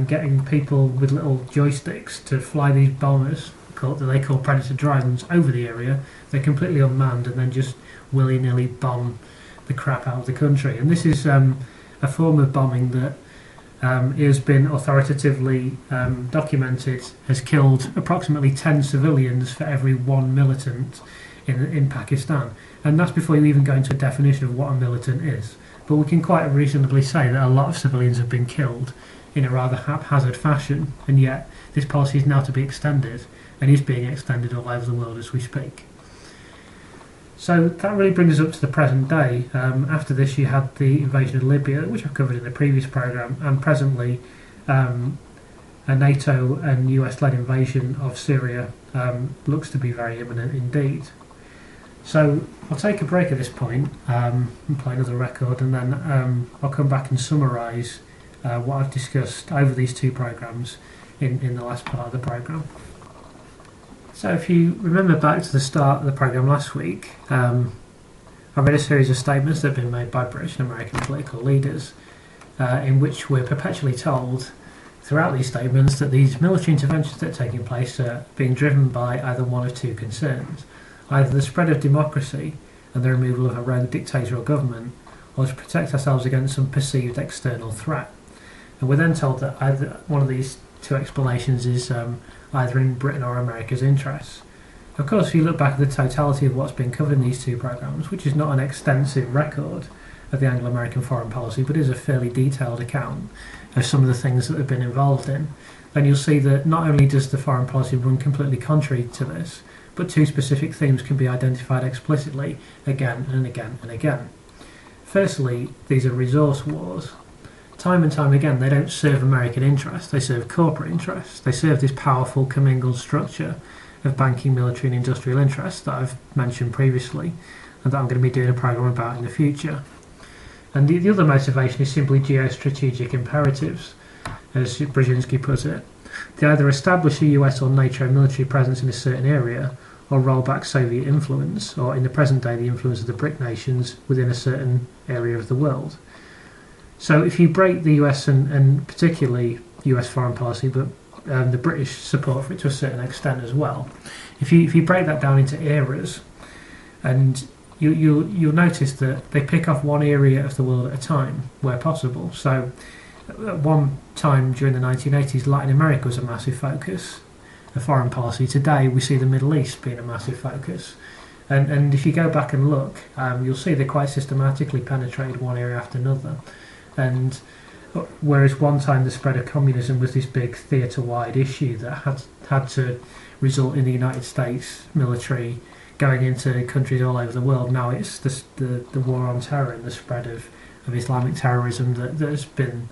getting people with little joysticks to fly these bombers that they call Predator drones over the area. They're completely unmanned and then just willy-nilly bomb the crap out of the country. And this is a form of bombing that it has been authoritatively documented, has killed approximately 10 civilians for every one militant in Pakistan. And that's before you even go into a definition of what a militant is. But we can quite reasonably say that a lot of civilians have been killed in a rather haphazard fashion, and yet this policy is now to be extended, and is being extended all over the world as we speak. So that really brings us up to the present day. After this you had the invasion of Libya, which I've covered in the previous programme, and presently a NATO and US-led invasion of Syria looks to be very imminent indeed. So I'll take a break at this point and play another record, and then I'll come back and summarise what I've discussed over these two programmes in the last part of the programme. So if you remember back to the start of the programme last week, I read a series of statements that have been made by British and American political leaders in which we're perpetually told throughout these statements that these military interventions that are taking place are being driven by either one of two concerns: either the spread of democracy and the removal of a rogue dictatorial government, or to protect ourselves against some perceived external threat. And we're then told that either one of these two explanations is either in Britain or America's interests. Of course, if you look back at the totality of what's been covered in these two programmes, which is not an extensive record of the Anglo-American foreign policy, but is a fairly detailed account of some of the things that have been involved in, then you'll see that not only does the foreign policy run completely contrary to this, but two specific themes can be identified explicitly again and again and again. Firstly, these are resource wars. Time and time again, they don't serve American interests, they serve corporate interests. They serve this powerful commingled structure of banking, military and industrial interests that I've mentioned previously, and that I'm going to be doing a programme about in the future. And the other motivation is simply geostrategic imperatives, as Brzezinski put it. They either establish a US or NATO military presence in a certain area, or roll back Soviet influence, or in the present day the influence of the BRIC nations within a certain area of the world. So if you break the US and particularly US foreign policy, but the British support for it to a certain extent as well, if you break that down into eras, and you'll notice that they pick off one area of the world at a time where possible. So at one time during the 1980s, Latin America was a massive focus of foreign policy. Today we see the Middle East being a massive focus. And if you go back and look, you'll see they quite systematically penetrated one area after another. And whereas one time the spread of communism was this big theatre-wide issue that had to result in the United States military going into countries all over the world, now it's the war on terror and the spread of Islamic terrorism that has been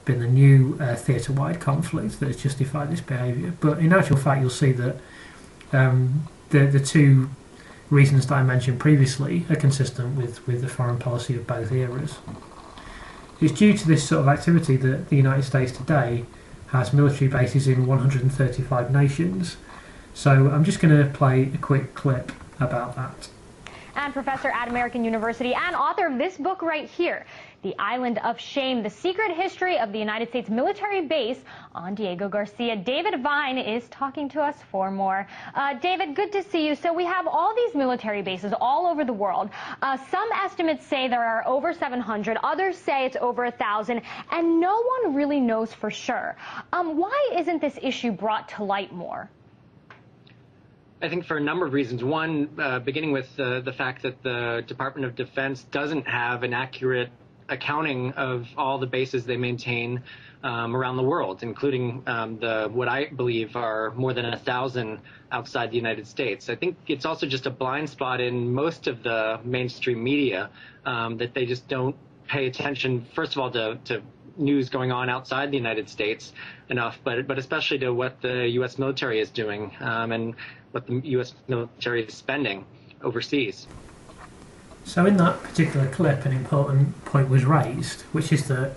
the new theatre-wide conflict that has justified this behaviour. But in actual fact, you'll see that the two reasons that I mentioned previously are consistent with the foreign policy of both eras. It's due to this sort of activity that the United States today has military bases in 135 nations. So I'm just going to play a quick clip about that.
And professor at American University and author of this book right here, The Island of Shame, The Secret History of the United States Military Base on Diego Garcia. David Vine is talking to us for more. David, good to see you. So we have all these military bases all over the world. Some estimates say there are over 700, others say it's over 1,000, and no one really knows for sure. Why isn't this issue brought to light more?
I think for a number of reasons. One, beginning with the fact that the Department of Defense doesn't have an accurate accounting of all the bases they maintain around the world, including what I believe are more than 1,000 outside the United States. I think it's also just a blind spot in most of the mainstream media that they just don't pay attention, first of all, to news going on outside the United States enough, but especially to what the U.S. military is doing and what the U.S. military is spending overseas.
So in that particular clip, an important point was raised, which is that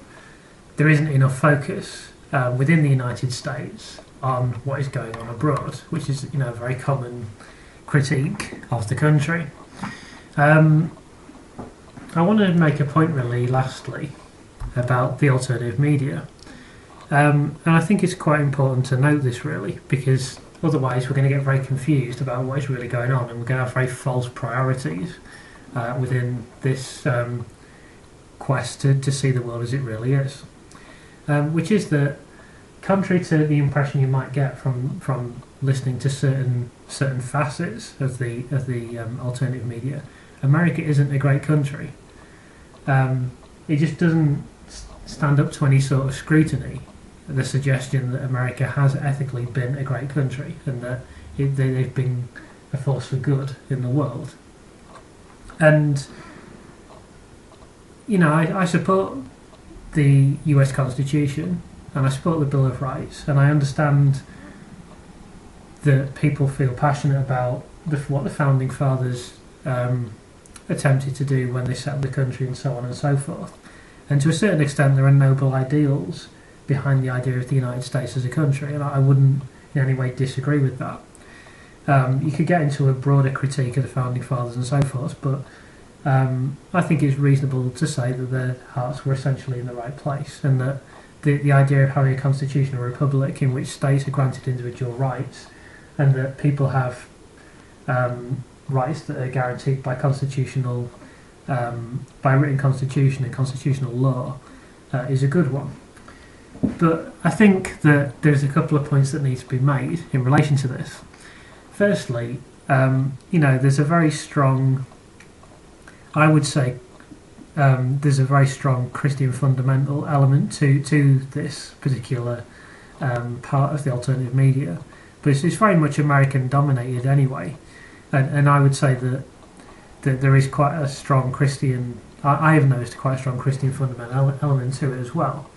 there isn't enough focus within the United States on what is going on abroad, which is, a very common critique of the country. I want to make a point really, lastly, about the alternative media. And I think it's quite important to note this really, because otherwise we're going to get very confused about what is really going on, and we're going to have very false priorities within this quest to see the world as it really is. which is that, contrary to the impression you might get from listening to certain facets of the alternative media, America isn't a great country. It just doesn't stand up to any sort of scrutiny, the suggestion that America has ethically been a great country and that they've been a force for good in the world. And, you know, I support the US Constitution and I support the Bill of Rights, and I understand that people feel passionate about what the Founding Fathers attempted to do when they set up the country and so on and so forth. And to a certain extent there are noble ideals behind the idea of the United States as a country, and I wouldn't in any way disagree with that. You could get into a broader critique of the Founding Fathers and so forth, but I think it's reasonable to say that their hearts were essentially in the right place, and that the idea of having a constitutional republic in which states are granted individual rights and that people have rights that are guaranteed by constitutional, by written constitution and constitutional law is a good one. But I think that there's a couple of points that need to be made in relation to this. Firstly, you know, there's a very strong, I would say, there's a very strong Christian fundamental element to this particular part of the alternative media, but it's very much American dominated anyway, and I would say that there is quite a strong Christian, I have noticed quite a strong Christian fundamental element to it as well,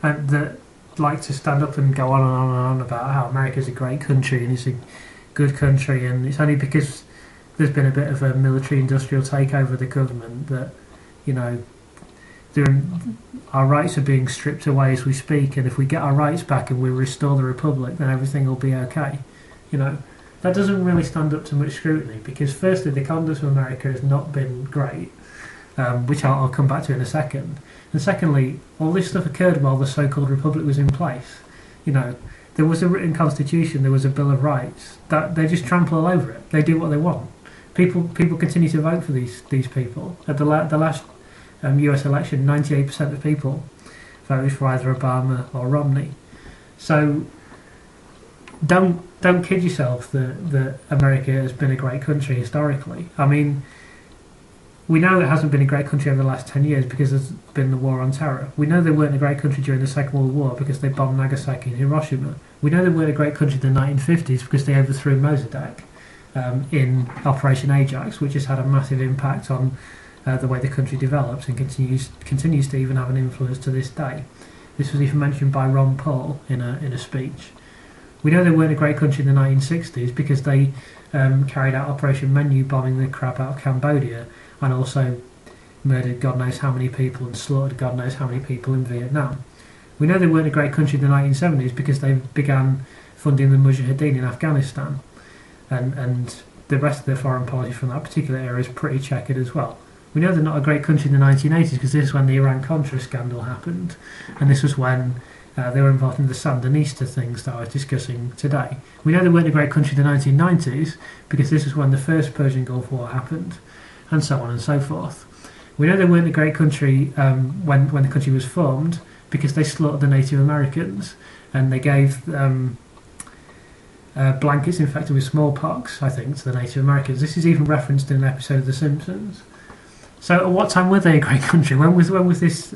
and that like to stand up and go on and on and on about how America's a great country and it's a good country, and it's only because there's been a bit of a military industrial takeover of the government that, you know, our rights are being stripped away as we speak, and if we get our rights back and we restore the republic, then everything will be okay. You know, that doesn't really stand up to much scrutiny, because firstly the conduct of America has not been great, which I'll come back to in a second, and secondly, all this stuff occurred while the so-called republic was in place. You know, there was a written constitution, there was a Bill of Rights, that they just trample all over it. They do what they want. People continue to vote for these people. At the last US election, 98% of people voted for either Obama or Romney. So don't kid yourself that America has been a great country historically. I mean, we know it hasn't been a great country over the last 10 years because there's been the war on terror. We know they weren't a great country during the Second World War because they bombed Nagasaki and Hiroshima. We know they weren't a great country in the 1950s because they overthrew Mossadegh in Operation Ajax, which has had a massive impact on the way the country develops and continues to even have an influence to this day. This was even mentioned by Ron Paul in a speech. We know they weren't a great country in the 1960s because they carried out Operation Menu, bombing the crap out of Cambodia, and also murdered God knows how many people and slaughtered God knows how many people in Vietnam. We know they weren't a great country in the 1970s because they began funding the Mujahideen in Afghanistan, and the rest of their foreign policy from that particular era is pretty checkered as well. We know they're not a great country in the 1980s because this is when the Iran-Contra scandal happened, and this was when they were involved in the Sandinista things that I was discussing today. We know they weren't a great country in the 1990s because this was when the first Persian Gulf War happened, and so on and so forth. We know they weren't a great country when the country was formed because they slaughtered the Native Americans, and they gave blankets infected with smallpox, I think, to the Native Americans. This is even referenced in an episode of The Simpsons. So at what time were they a great country? When was this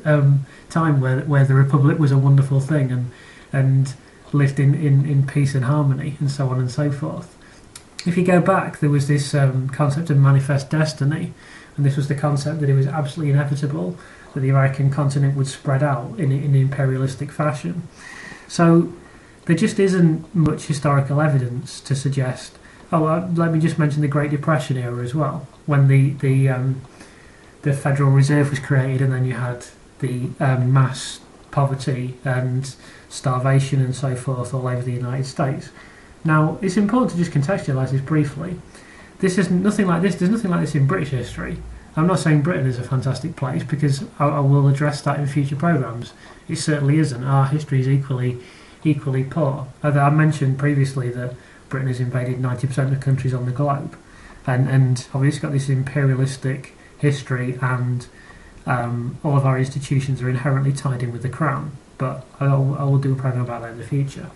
time where the Republic was a wonderful thing and lived in peace and harmony, and so on and so forth? If you go back, there was this concept of manifest destiny, and this was the concept that it was absolutely inevitable that the American continent would spread out in imperialistic fashion. So there just isn't much historical evidence to suggest. Let me just mention the Great Depression era as well, when the Federal Reserve was created, and then you had the mass poverty and starvation and so forth all over the United States. Now, it's important to just contextualise this briefly. This is nothing like this. There's nothing like this in British history. I'm not saying Britain is a fantastic place, because I will address that in future programmes. It certainly isn't. Our history is equally poor. I mentioned previously that Britain has invaded 90% of countries on the globe, and obviously got this imperialistic history, and all of our institutions are inherently tied in with the crown. but I will do a program about that in the future.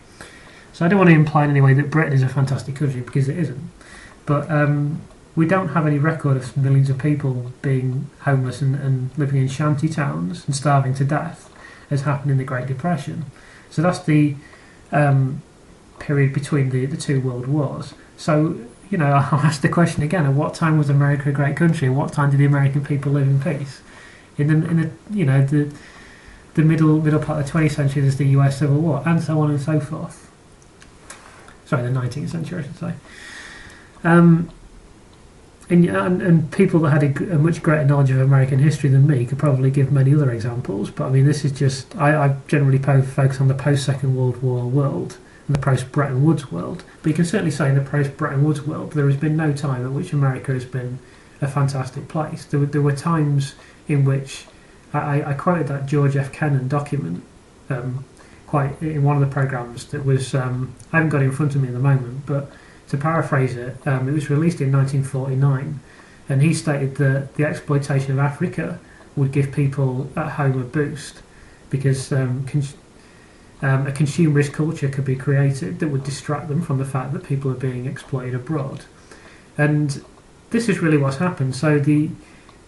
So I don't want to imply in any way that Britain is a fantastic country, because it isn't. But we don't have any record of millions of people being homeless and living in shanty towns and starving to death, as happened in the Great Depression. So that's the period between the two world wars. So, you know, I'll ask the question again: at what time was America a great country? At what time did the American people live in peace? In the you know, the middle part of the 20th century, there's the US Civil War, and so on and so forth. Sorry, the 19th century, I should say. And people that had a much greater knowledge of American history than me could probably give many other examples, but I mean, this is just, I generally focus on the post-Second World War world and the post-Bretton Woods world. But you can certainly say in the post-Bretton Woods world, there has been no time at which America has been a fantastic place. There were times in which, I quoted that George F. Kennan document quite in one of the programs that was, I haven't got it in front of me at the moment, but to paraphrase it, it was released in 1949, and he stated that the exploitation of Africa would give people at home a boost, because a consumerist culture could be created that would distract them from the fact that people are being exploited abroad. And this is really what's happened. So the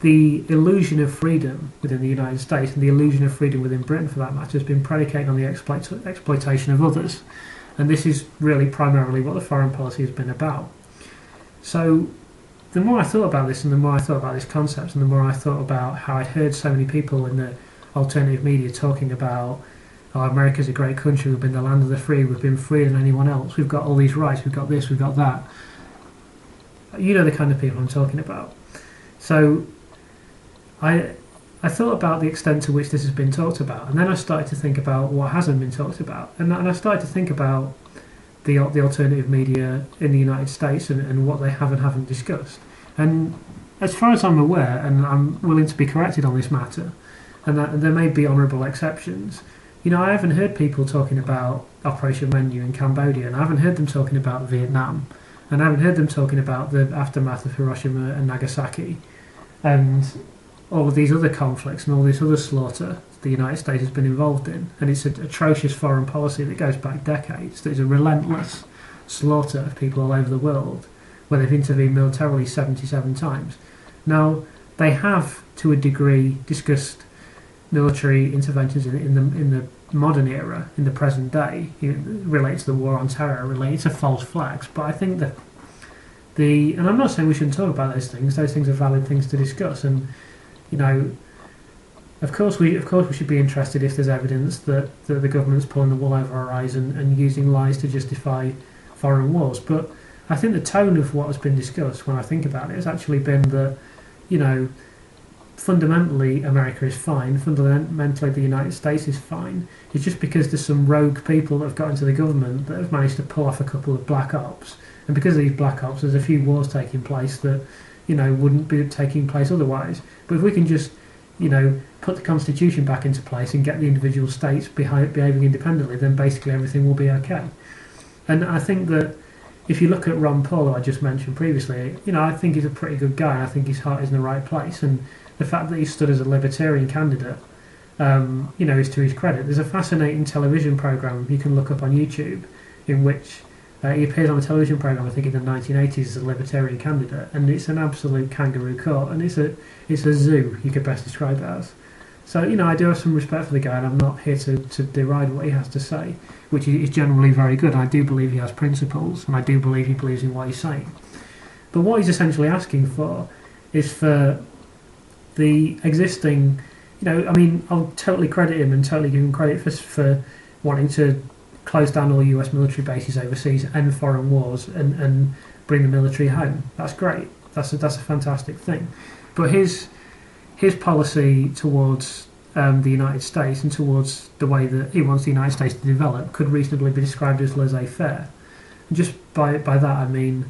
illusion of freedom within the United States, and the illusion of freedom within Britain for that matter, has been predicated on the exploitation of others. And this is really primarily what the foreign policy has been about. So the more I thought about this, and the more I thought about this concept, and the more I thought about how I'd heard so many people in the alternative media talking about, oh, America's a great country, we've been the land of the free, we've been freer than anyone else, we've got all these rights, we've got this, we've got that. You know the kind of people I'm talking about. So I thought about the extent to which this has been talked about, and then I started to think about what hasn't been talked about, and I started to think about the alternative media in the United States and what they have and haven't discussed. And as far as I'm aware, and I'm willing to be corrected on this matter, and that there may be honourable exceptions, you know, I haven't heard people talking about Operation Menu in Cambodia, and I haven't heard them talking about Vietnam, and I haven't heard them talking about the aftermath of Hiroshima and Nagasaki, and all of these other conflicts and all this other slaughter the United States has been involved in. And it's an atrocious foreign policy that goes back decades. There's a relentless slaughter of people all over the world, where they've intervened militarily 77 times. Now, they have, to a degree, discussed military interventions in the modern era, in the present day, related to the war on terror, related to false flags. But I think that and I'm not saying we shouldn't talk about those things are valid things to discuss, and you know, of course we should be interested if there's evidence that the government's pulling the wool over our eyes and using lies to justify foreign wars. But I think the tone of what has been discussed, when I think about it, has actually been that, you know, fundamentally America is fine, fundamentally the United States is fine. It's just because there's some rogue people that have got into the government that have managed to pull off a couple of black ops, and because of these black ops there's a few wars taking place that, you know, wouldn't be taking place otherwise. But if we can just, you know, put the Constitution back into place and get the individual states behaving independently, then basically everything will be okay. And I think that if you look at Ron Paul, who I just mentioned previously, you know, I think he's a pretty good guy, and I think his heart is in the right place. And the fact that he stood as a libertarian candidate, you know, is to his credit. There's a fascinating television program you can look up on YouTube in which he appears on a television program, I think in the 1980s, as a libertarian candidate, and it's an absolute kangaroo court, and it's a zoo, you could best describe it as. So, you know, I do have some respect for the guy, and I'm not here to deride what he has to say, which is generally very good. I do believe he has principles, and I do believe he believes in what he's saying. But what he's essentially asking for is for the existing, you know, I mean, I'll totally credit him and totally give him credit for wanting to close down all US military bases overseas, end foreign wars, and bring the military home. That's great. That's a fantastic thing. But his policy towards the United States and towards the way that he wants the United States to develop could reasonably be described as laissez-faire. And just by that I mean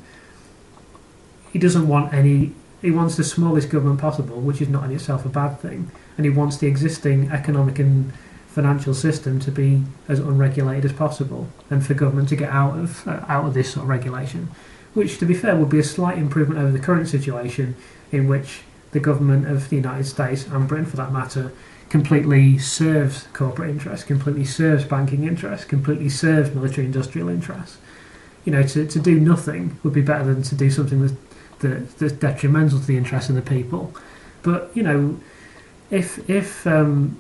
he doesn't want any. He wants the smallest government possible, which is not in itself a bad thing, and he wants the existing economic and financial system to be as unregulated as possible, and for government to get out of this sort of regulation, which, to be fair, would be a slight improvement over the current situation in which the government of the United States, and Britain for that matter, completely serves corporate interests, completely serves banking interests, completely serves military industrial interests. You know, to do nothing would be better than to do something that's detrimental to the interests of the people. But, you know, if the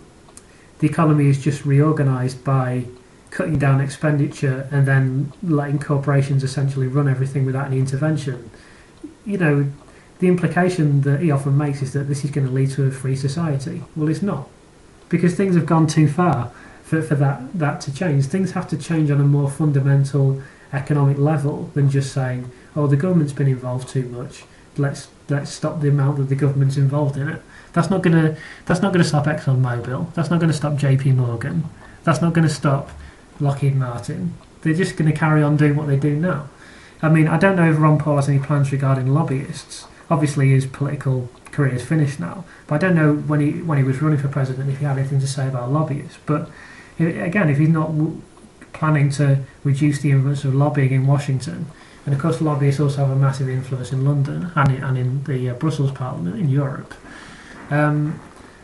economy is just reorganised by cutting down expenditure and then letting corporations essentially run everything without any intervention, you know, the implication that he often makes is that this is going to lead to a free society. Well, it's not, because things have gone too far for that to change. Things have to change on a more fundamental economic level than just saying, oh, the government's been involved too much, let's stop the amount that the government's involved in it. That's not gonna stop ExxonMobil. That's not going to stop JP Morgan. That's not going to stop Lockheed Martin. They're just going to carry on doing what they do now. I mean, I don't know if Ron Paul has any plans regarding lobbyists. Obviously his political career is finished now, but I don't know when he was running for president if he had anything to say about lobbyists. But again, if he's not planning to reduce the influence of lobbying in Washington, and of course lobbyists also have a massive influence in London and in the Brussels Parliament in Europe,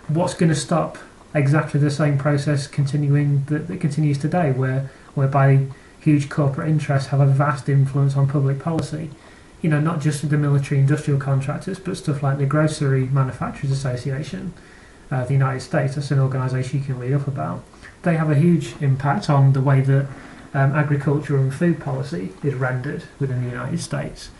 what's going to stop exactly the same process continuing that continues today, whereby huge corporate interests have a vast influence on public policy? You know, not just the military industrial contractors, but stuff like the Grocery Manufacturers Association of the United States. That's an organisation you can read up about. They have a huge impact on the way that agriculture and food policy is rendered within the United States.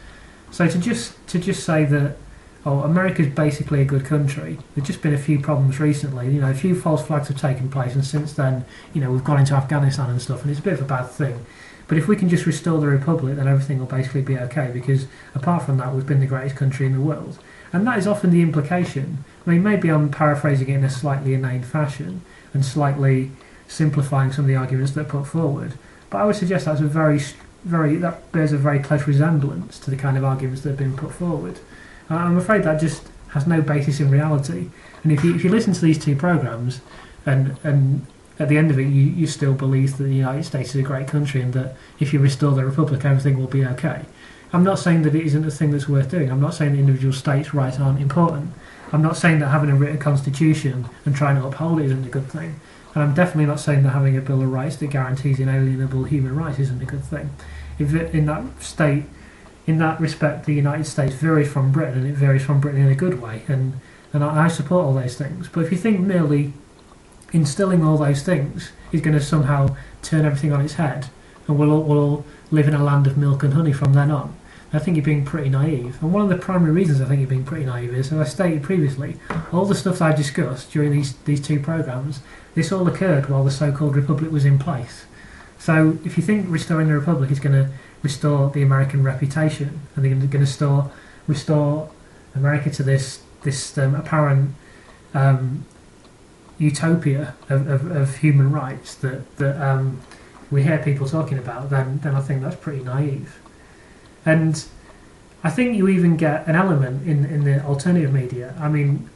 So to just say that, oh, America's basically a good country, there's just been a few problems recently. You know, a few false flags have taken place, and since then, you know, we've gone into Afghanistan and stuff, and it's a bit of a bad thing. But if we can just restore the republic, then everything will basically be okay, because apart from that, we've been the greatest country in the world. And that is often the implication. I mean, maybe I'm paraphrasing it in a slightly inane fashion and slightly simplifying some of the arguments that are put forward, but I would suggest that bears a very close resemblance to the kind of arguments that have been put forward. I'm afraid that just has no basis in reality. And if you listen to these two programmes, and at the end of it you still believe that the United States is a great country and that if you restore the republic everything will be okay. I'm not saying that it isn't a thing that's worth doing. I'm not saying that individual states' rights aren't important. I'm not saying that having a written constitution and trying to uphold it isn't a good thing. And I'm definitely not saying that having a Bill of Rights that guarantees inalienable human rights isn't a good thing. If in that respect, the United States varies from Britain, and it varies from Britain in a good way, and I support all those things. But if you think merely instilling all those things is going to somehow turn everything on its head, and we'll all live in a land of milk and honey from then on, I think you're being pretty naive. And one of the primary reasons I think you're being pretty naive is, as I stated previously, all the stuff that I discussed during these two programmes, this all occurred while the so-called republic was in place. So if you think restoring the republic is going to restore the American reputation, and they're going to restore America to this apparent utopia of human rights that we hear people talking about, then I think that's pretty naive. And I think you even get an element in the alternative media. I mean,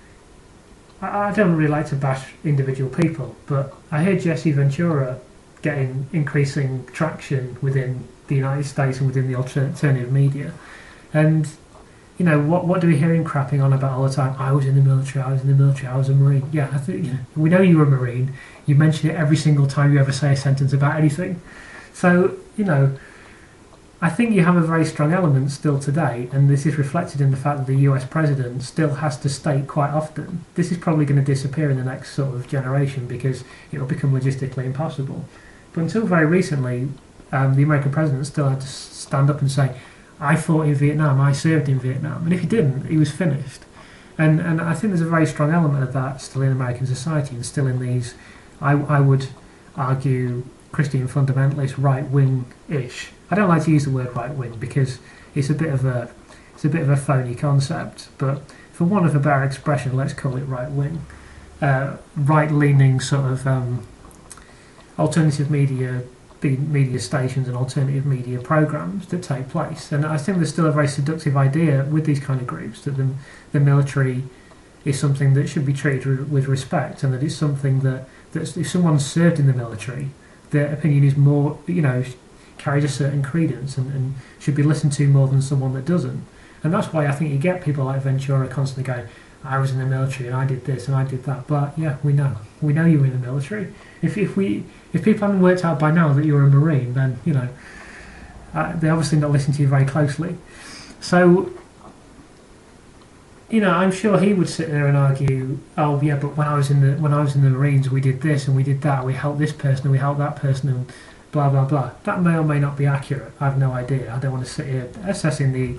I don't really like to bash individual people, but I hear Jesse Ventura getting increasing traction within the United States and within the alternative media. And, you know, what do we hear him crapping on about all the time? I was in the military, I was a Marine. Yeah, I think, you know, we know you were a Marine. You mention it every single time you ever say a sentence about anything. So, you know, I think you have a very strong element still today, and this is reflected in the fact that the US president still has to state quite often, this is probably going to disappear in the next sort of generation because it will become logistically impossible. But until very recently, the American president still had to stand up and say, I fought in Vietnam, I served in Vietnam. And if he didn't, he was finished. And I think there's a very strong element of that still in American society, and still in these, I would argue, Christian fundamentalist right-wing-ish. I don't like to use the word right-wing because it's a bit of a phony concept, but for want of a better expression, let's call it right-wing. Right-leaning sort of alternative media stations and alternative media programs that take place. And I think there's still a very seductive idea with these kind of groups that the military is something that should be treated with respect, and that it's something that if someone's served in the military, their opinion is more, you know, carries a certain credence and should be listened to more than someone that doesn't. And that's why I think you get people like Ventura constantly going, I was in the military and I did this and I did that. But yeah, we know you were in the military. If people haven't worked out by now that you're a Marine, then they're obviously not listening to you very closely. So, I'm sure he would sit there and argue, oh yeah, but when I was in the Marines, we did this and we did that. We helped this person and we helped that person and blah blah blah. That may or may not be accurate. I have no idea. I don't want to sit here assessing the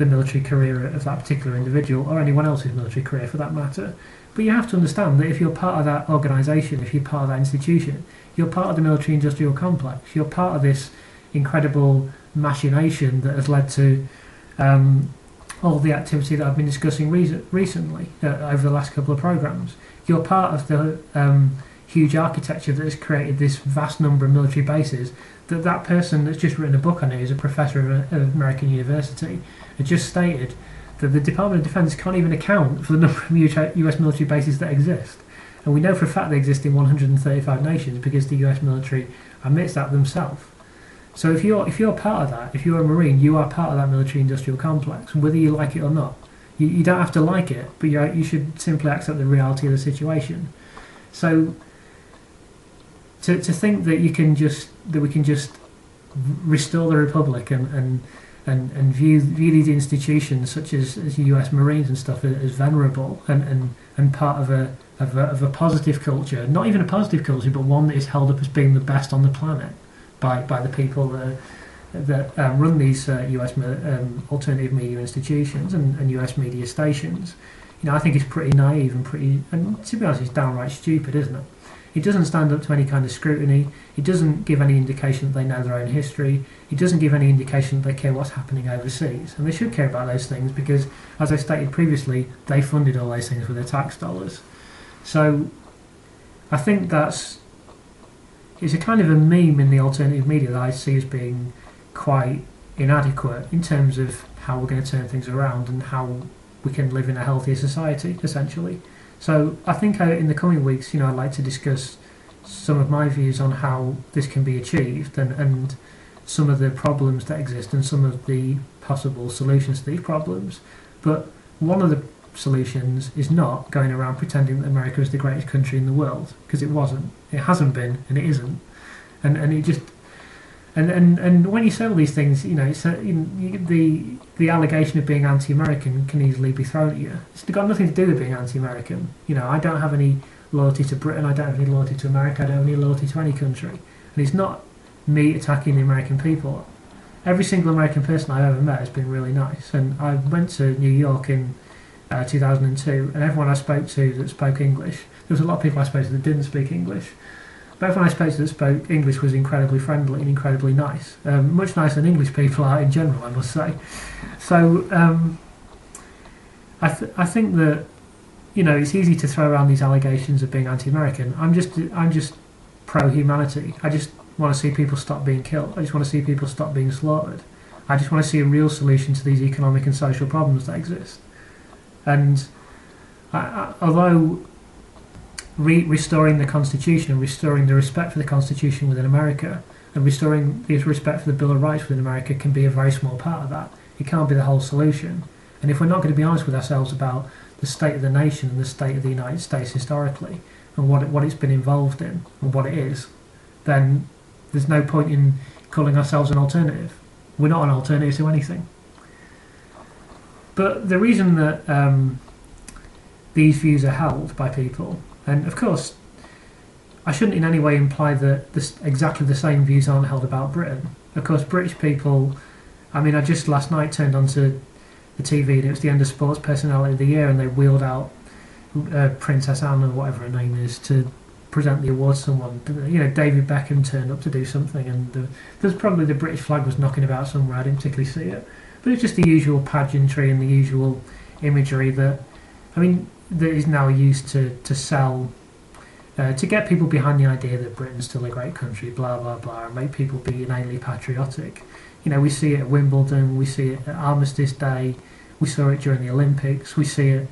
military career of that particular individual or anyone else's military career for that matter. But you have to understand that if you're part of that organisation, if you're part of that institution, you're part of the military industrial complex. You're part of this incredible machination that has led to all the activity that I've been discussing recently over the last couple of programmes. You're part of the huge architecture that has created this vast number of military bases that person that's just written a book on it, is a professor of American University, had just stated that the Department of Defense can't even account for the number of US military bases that exist. And we know for a fact they exist in 135 nations because the US military admits that themselves. So if you're part of that, if you're a Marine, you are part of that military industrial complex, whether you like it or not. You don't have to like it, but you should simply accept the reality of the situation. So to think that we can just restore the Republic and view these institutions such as US Marines and stuff as venerable and part of a positive culture, not even a positive culture, but one that is held up as being the best on the planet by the people that run these US alternative media institutions and US media stations. I think it's pretty naive and to be honest, it's downright stupid, isn't it? It doesn't stand up to any kind of scrutiny. It doesn't give any indication that they know their own history. It doesn't give any indication that they care what's happening overseas. And they should care about those things because, as I stated previously, they funded all those things with their tax dollars. So I think it's a kind of a meme in the alternative media that I see as being quite inadequate in terms of how we're going to turn things around and how we can live in a healthier society, essentially. So I think in the coming weeks, I'd like to discuss some of my views on how this can be achieved and some of the problems that exist and some of the possible solutions to these problems. But one of the solutions is not going around pretending that America is the greatest country in the world, because it wasn't. It hasn't been, and it isn't. And it just and when you say all these things, the allegation of being anti-American can easily be thrown at you. It's got nothing to do with being anti-American. I don't have any loyalty to Britain. I don't have any loyalty to America. I don't have any loyalty to any country. And it's not me attacking the American people. Every single American person I've ever met has been really nice. And I went to New York in 2002, and everyone I spoke to that spoke English, there was a lot of people I spoke to that didn't speak English. But everyone I spoke to that spoke English was incredibly friendly and incredibly nice. Much nicer than English people are in general, I must say. So I think that it's easy to throw around these allegations of being anti-American. I'm just pro-humanity. I just want to see people stop being killed. I just want to see people stop being slaughtered. I just want to see a real solution to these economic and social problems that exist. And although restoring the Constitution and restoring the respect for the Constitution within America and restoring the respect for the Bill of Rights within America can be a very small part of that, it can't be the whole solution. And if we're not going to be honest with ourselves about the state of the nation and the state of the United States historically and what it's been involved in and what it is, then there's no point in calling ourselves an alternative. We're not an alternative to anything. But the reason that these views are held by people, and of course I shouldn't in any way imply that exactly the same views aren't held about Britain. Of course, British people, I just last night turned onto the TV and it was the end of Sports Personality of the Year and they wheeled out Princess Anne or whatever her name is to present the award to someone. David Beckham turned up to do something and there's probably the British flag was knocking about somewhere. I didn't particularly see it. But it's just the usual pageantry and the usual imagery that is now used to sell, to get people behind the idea that Britain's still a great country, blah, blah, blah, and make people be innately patriotic. We see it at Wimbledon, we see it at Armistice Day, we saw it during the Olympics, we see it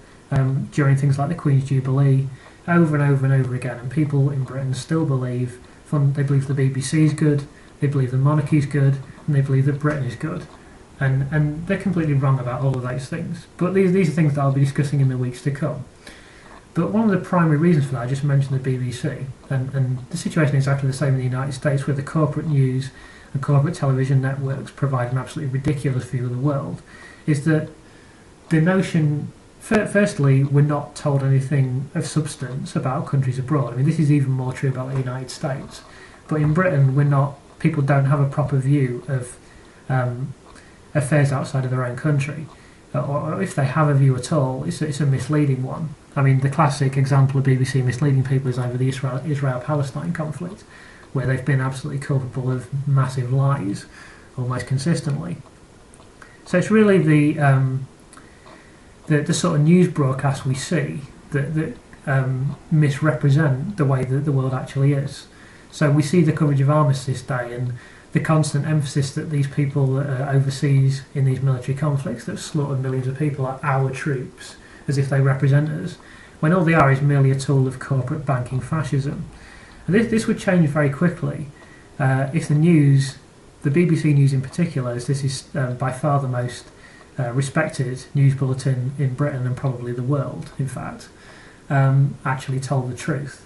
during things like the Queen's Jubilee, over and over and over again, and people in Britain still believe, they believe the BBC is good, they believe the monarchy is good, and they believe that Britain is good. and they're completely wrong about all of those things. But these are things that I'll be discussing in the weeks to come. But one of the primary reasons for that, I just mentioned the BBC, and the situation is exactly the same in the United States, where the corporate news and corporate television networks provide an absolutely ridiculous view of the world, is that the notion, firstly, we're not told anything of substance about countries abroad. I mean, this is even more true about the United States. But in Britain, people don't have a proper view of affairs outside of their own country. Or if they have a view at all, it's a misleading one. I mean, the classic example of BBC misleading people is over the Israel-Palestine conflict, where they've been absolutely culpable of massive lies almost consistently. So it's really the sort of news broadcasts we see that misrepresent the way that the world actually is. So we see the coverage of Armistice Day and the constant emphasis that these people overseas in these military conflicts that have slaughtered millions of people are our troops, as if they represent us, when all they are is merely a tool of corporate banking fascism. And this would change very quickly if the news, the BBC News in particular, as this is by far the most respected news bulletin in Britain and probably the world, in fact, actually told the truth.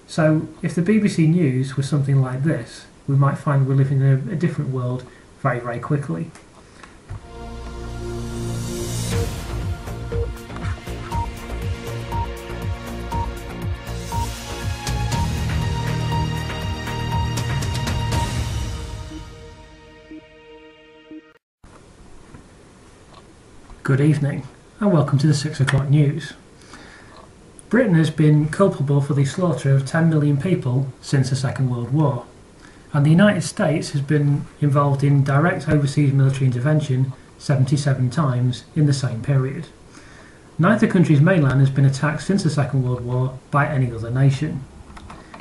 So if the BBC News was something like this, we might find we're living in a different world very, very quickly. Good evening, and welcome to the 6 o'clock news. Britain has been culpable for the slaughter of 10 million people since the Second World War, and the United States has been involved in direct overseas military intervention 77 times in the same period. Neither country's mainland has been attacked since the Second World War by any other nation.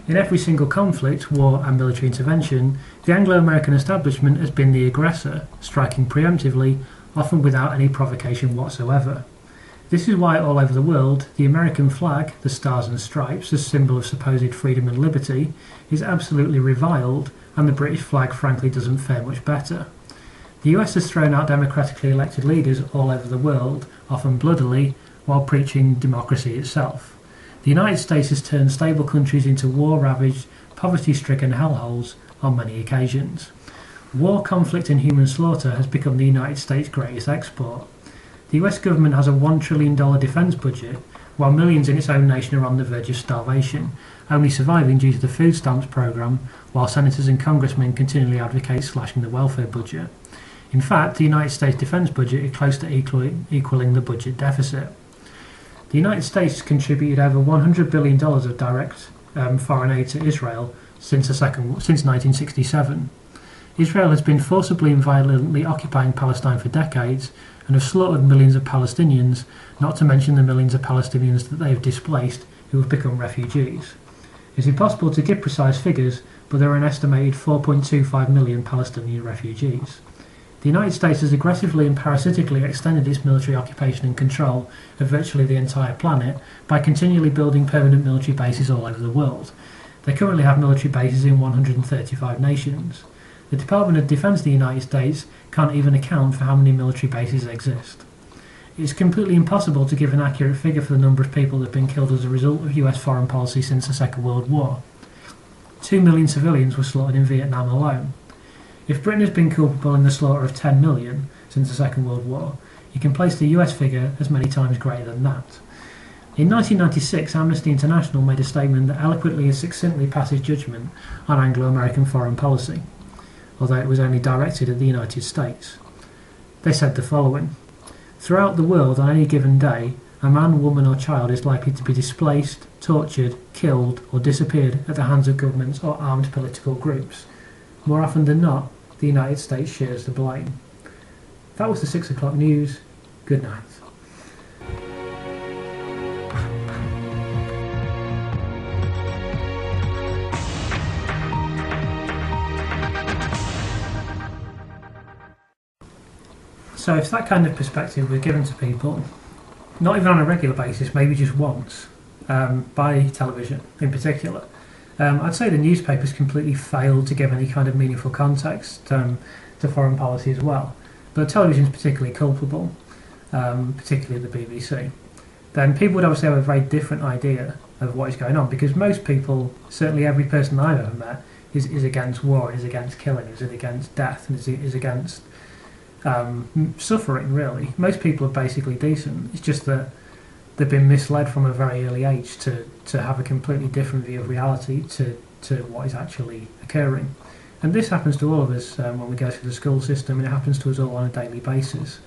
In every single conflict, war and military intervention, the Anglo-American establishment has been the aggressor, striking preemptively, often without any provocation whatsoever. This is why all over the world, the American flag, the stars and stripes, as symbol of supposed freedom and liberty, is absolutely reviled, and the British flag frankly doesn't fare much better. The US has thrown out democratically elected leaders all over the world, often bloodily, while preaching democracy itself. The United States has turned stable countries into war-ravaged, poverty-stricken hellholes on many occasions. War, conflict and human slaughter has become the United States' greatest export. The US government has a $1 trillion defence budget, while millions in its own nation are on the verge of starvation, only surviving due to the food stamps programme, while senators and congressmen continually advocate slashing the welfare budget. In fact, the United States defence budget is close to equalling the budget deficit. The United States has contributed over $100 billion of direct foreign aid to Israel since 1967. Israel has been forcibly and violently occupying Palestine for decades and have slaughtered millions of Palestinians, not to mention the millions of Palestinians that they have displaced who have become refugees. It's impossible to give precise figures, but there are an estimated 4.25 million Palestinian refugees. The United States has aggressively and parasitically extended its military occupation and control of virtually the entire planet by continually building permanent military bases all over the world. They currently have military bases in 135 nations. The Department of Defense of the United States can't even account for how many military bases exist. It's completely impossible to give an accurate figure for the number of people that have been killed as a result of US foreign policy since the Second World War. 2 million civilians were slaughtered in Vietnam alone. If Britain has been culpable in the slaughter of 10 million since the Second World War, you can place the US figure as many times greater than that. In 1996, Amnesty International made a statement that eloquently and succinctly passes judgment on Anglo-American foreign policy, although it was only directed at the United States. They said the following: "Throughout the world on any given day, a man, woman or child is likely to be displaced, tortured, killed or disappeared at the hands of governments or armed political groups. More often than not, the United States shares the blame." That was the 6 o'clock news. Good night. So if that kind of perspective was given to people, not even on a regular basis, maybe just once, by television in particular, I'd say the newspapers completely failed to give any kind of meaningful context to foreign policy as well. but television is particularly culpable, particularly the BBC, then people would obviously have a very different idea of what is going on, because most people, certainly every person I've ever met, is against war, is against killing, is against death, and is against suffering, really. Most people are basically decent. It's just that they've been misled from a very early age to have a completely different view of reality to what is actually occurring. And this happens to all of us when we go through the school system, and it happens to us all on a daily basis.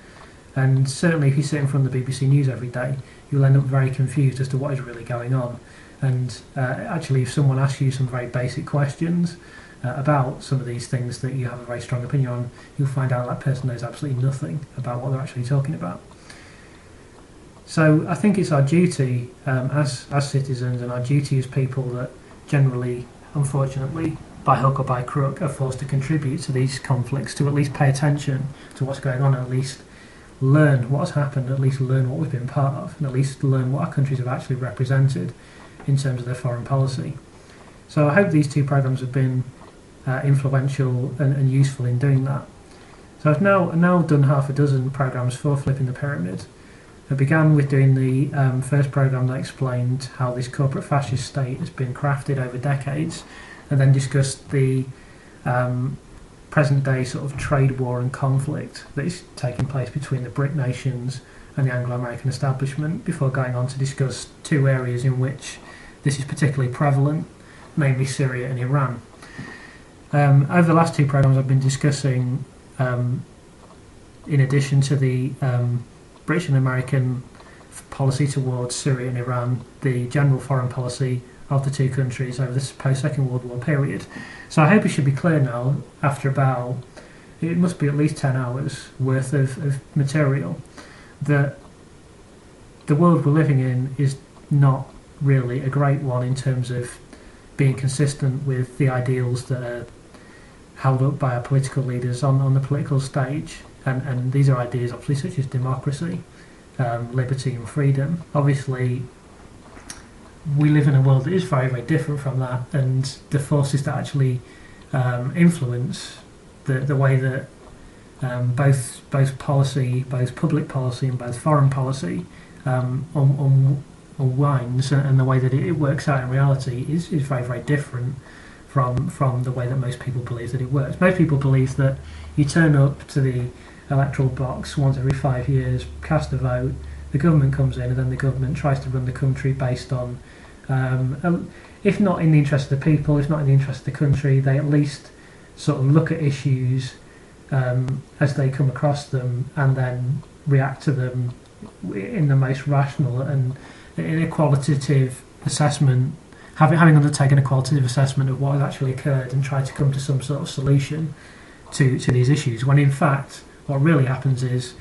And certainly if you sit in front of the BBC News every day, you'll end up very confused as to what is really going on. And actually, if someone asks you some very basic questions about some of these things that you have a very strong opinion on, you'll find out that person knows absolutely nothing about what they're actually talking about. So I think it's our duty as citizens, and our duty as people that generally, unfortunately, by hook or by crook, are forced to contribute to these conflicts, to at least pay attention to what's going on, at least learn what's happened, at least learn what we've been part of, and at least learn what our countries have actually represented in terms of their foreign policy. So I hope these two programmes have been influential and useful in doing that. So I've now done half a dozen programmes for Flipping the Pyramid. I began with doing the first programme that explained how this corporate fascist state has been crafted over decades, and then discussed the present day sort of trade war and conflict that is taking place between the BRIC nations and the Anglo-American establishment, before going on to discuss two areas in which this is particularly prevalent, namely Syria and Iran. Over the last two programmes I've been discussing, in addition to the British and American policy towards Syria and Iran, the general foreign policy of the two countries over this post-Second World War period. So I hope it should be clear now, after about, it must be at least 10 hours worth of material, that the world we're living in is not really a great one in terms of being consistent with the ideals that are held up by our political leaders on the political stage. And these are ideas obviously such as democracy, liberty and freedom. Obviously we live in a world that is very, very different from that, and the forces that actually influence the way that both policy, both public policy and both foreign policy unwinds, and the way that it works out in reality is very, very different from the way that most people believe that it works. Most people believe that you turn up to the electoral box once every 5 years, cast a vote, the government comes in, and then the government tries to run the country based on, if not in the interest of the people, if not in the interest of the country, they at least sort of look at issues as they come across them, and then react to them in the most rational and in a qualitative assessment, having undertaken a qualitative assessment of what has actually occurred, and try to come to some sort of solution to these issues, when in fact what really happens is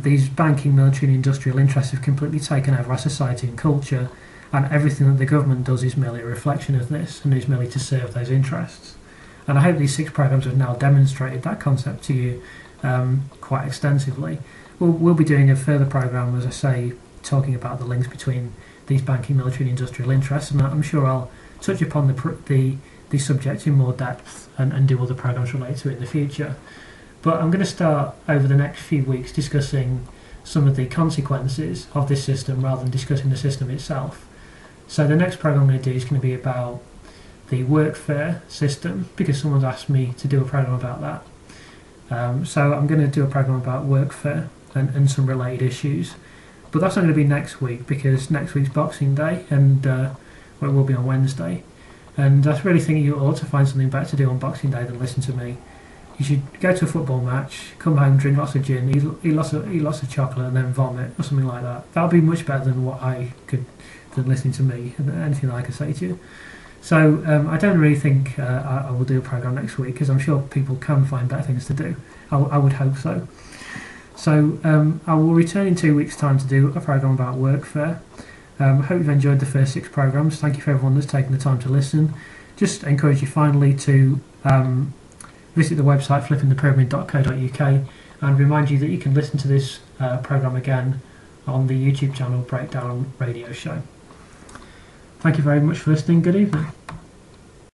these banking, military and industrial interests have completely taken over our society and culture, and everything that the government does is merely a reflection of this, and is merely to serve those interests. And I hope these 6 programmes have now demonstrated that concept to you quite extensively. We'll be doing a further programme, as I say, talking about the links between these banking, military and industrial interests, and I'm sure I'll touch upon the subject in more depth and do other programmes related to it in the future. But I'm going to start over the next few weeks discussing some of the consequences of this system rather than discussing the system itself. So the next programme I'm going to do is going to be about the workfare system, because someone's asked me to do a programme about that. So I'm going to do a programme about workfare and some related issues. But that's not going to be next week, because next week's Boxing Day, and well, it will be on Wednesday. And I really think you ought to find something better to do on Boxing Day than listen to me. You should go to a football match, come home, drink lots of gin, eat lots of chocolate, and then vomit, or something like that. That would be much better than than listening to me and anything that I could say to you. So I don't really think I will do a programme next week, because I'm sure people can find better things to do. I would hope so. So I will return in 2 weeks' time to do a programme about workfare. I hope you've enjoyed the first 6 programmes. Thank you for everyone that's taken the time to listen. Just encourage you finally to visit the website flippingthepyramid.co.uk, and remind you that you can listen to this programme again on the YouTube channel Breakdown Radio Show. Thank you very much for listening. Good evening.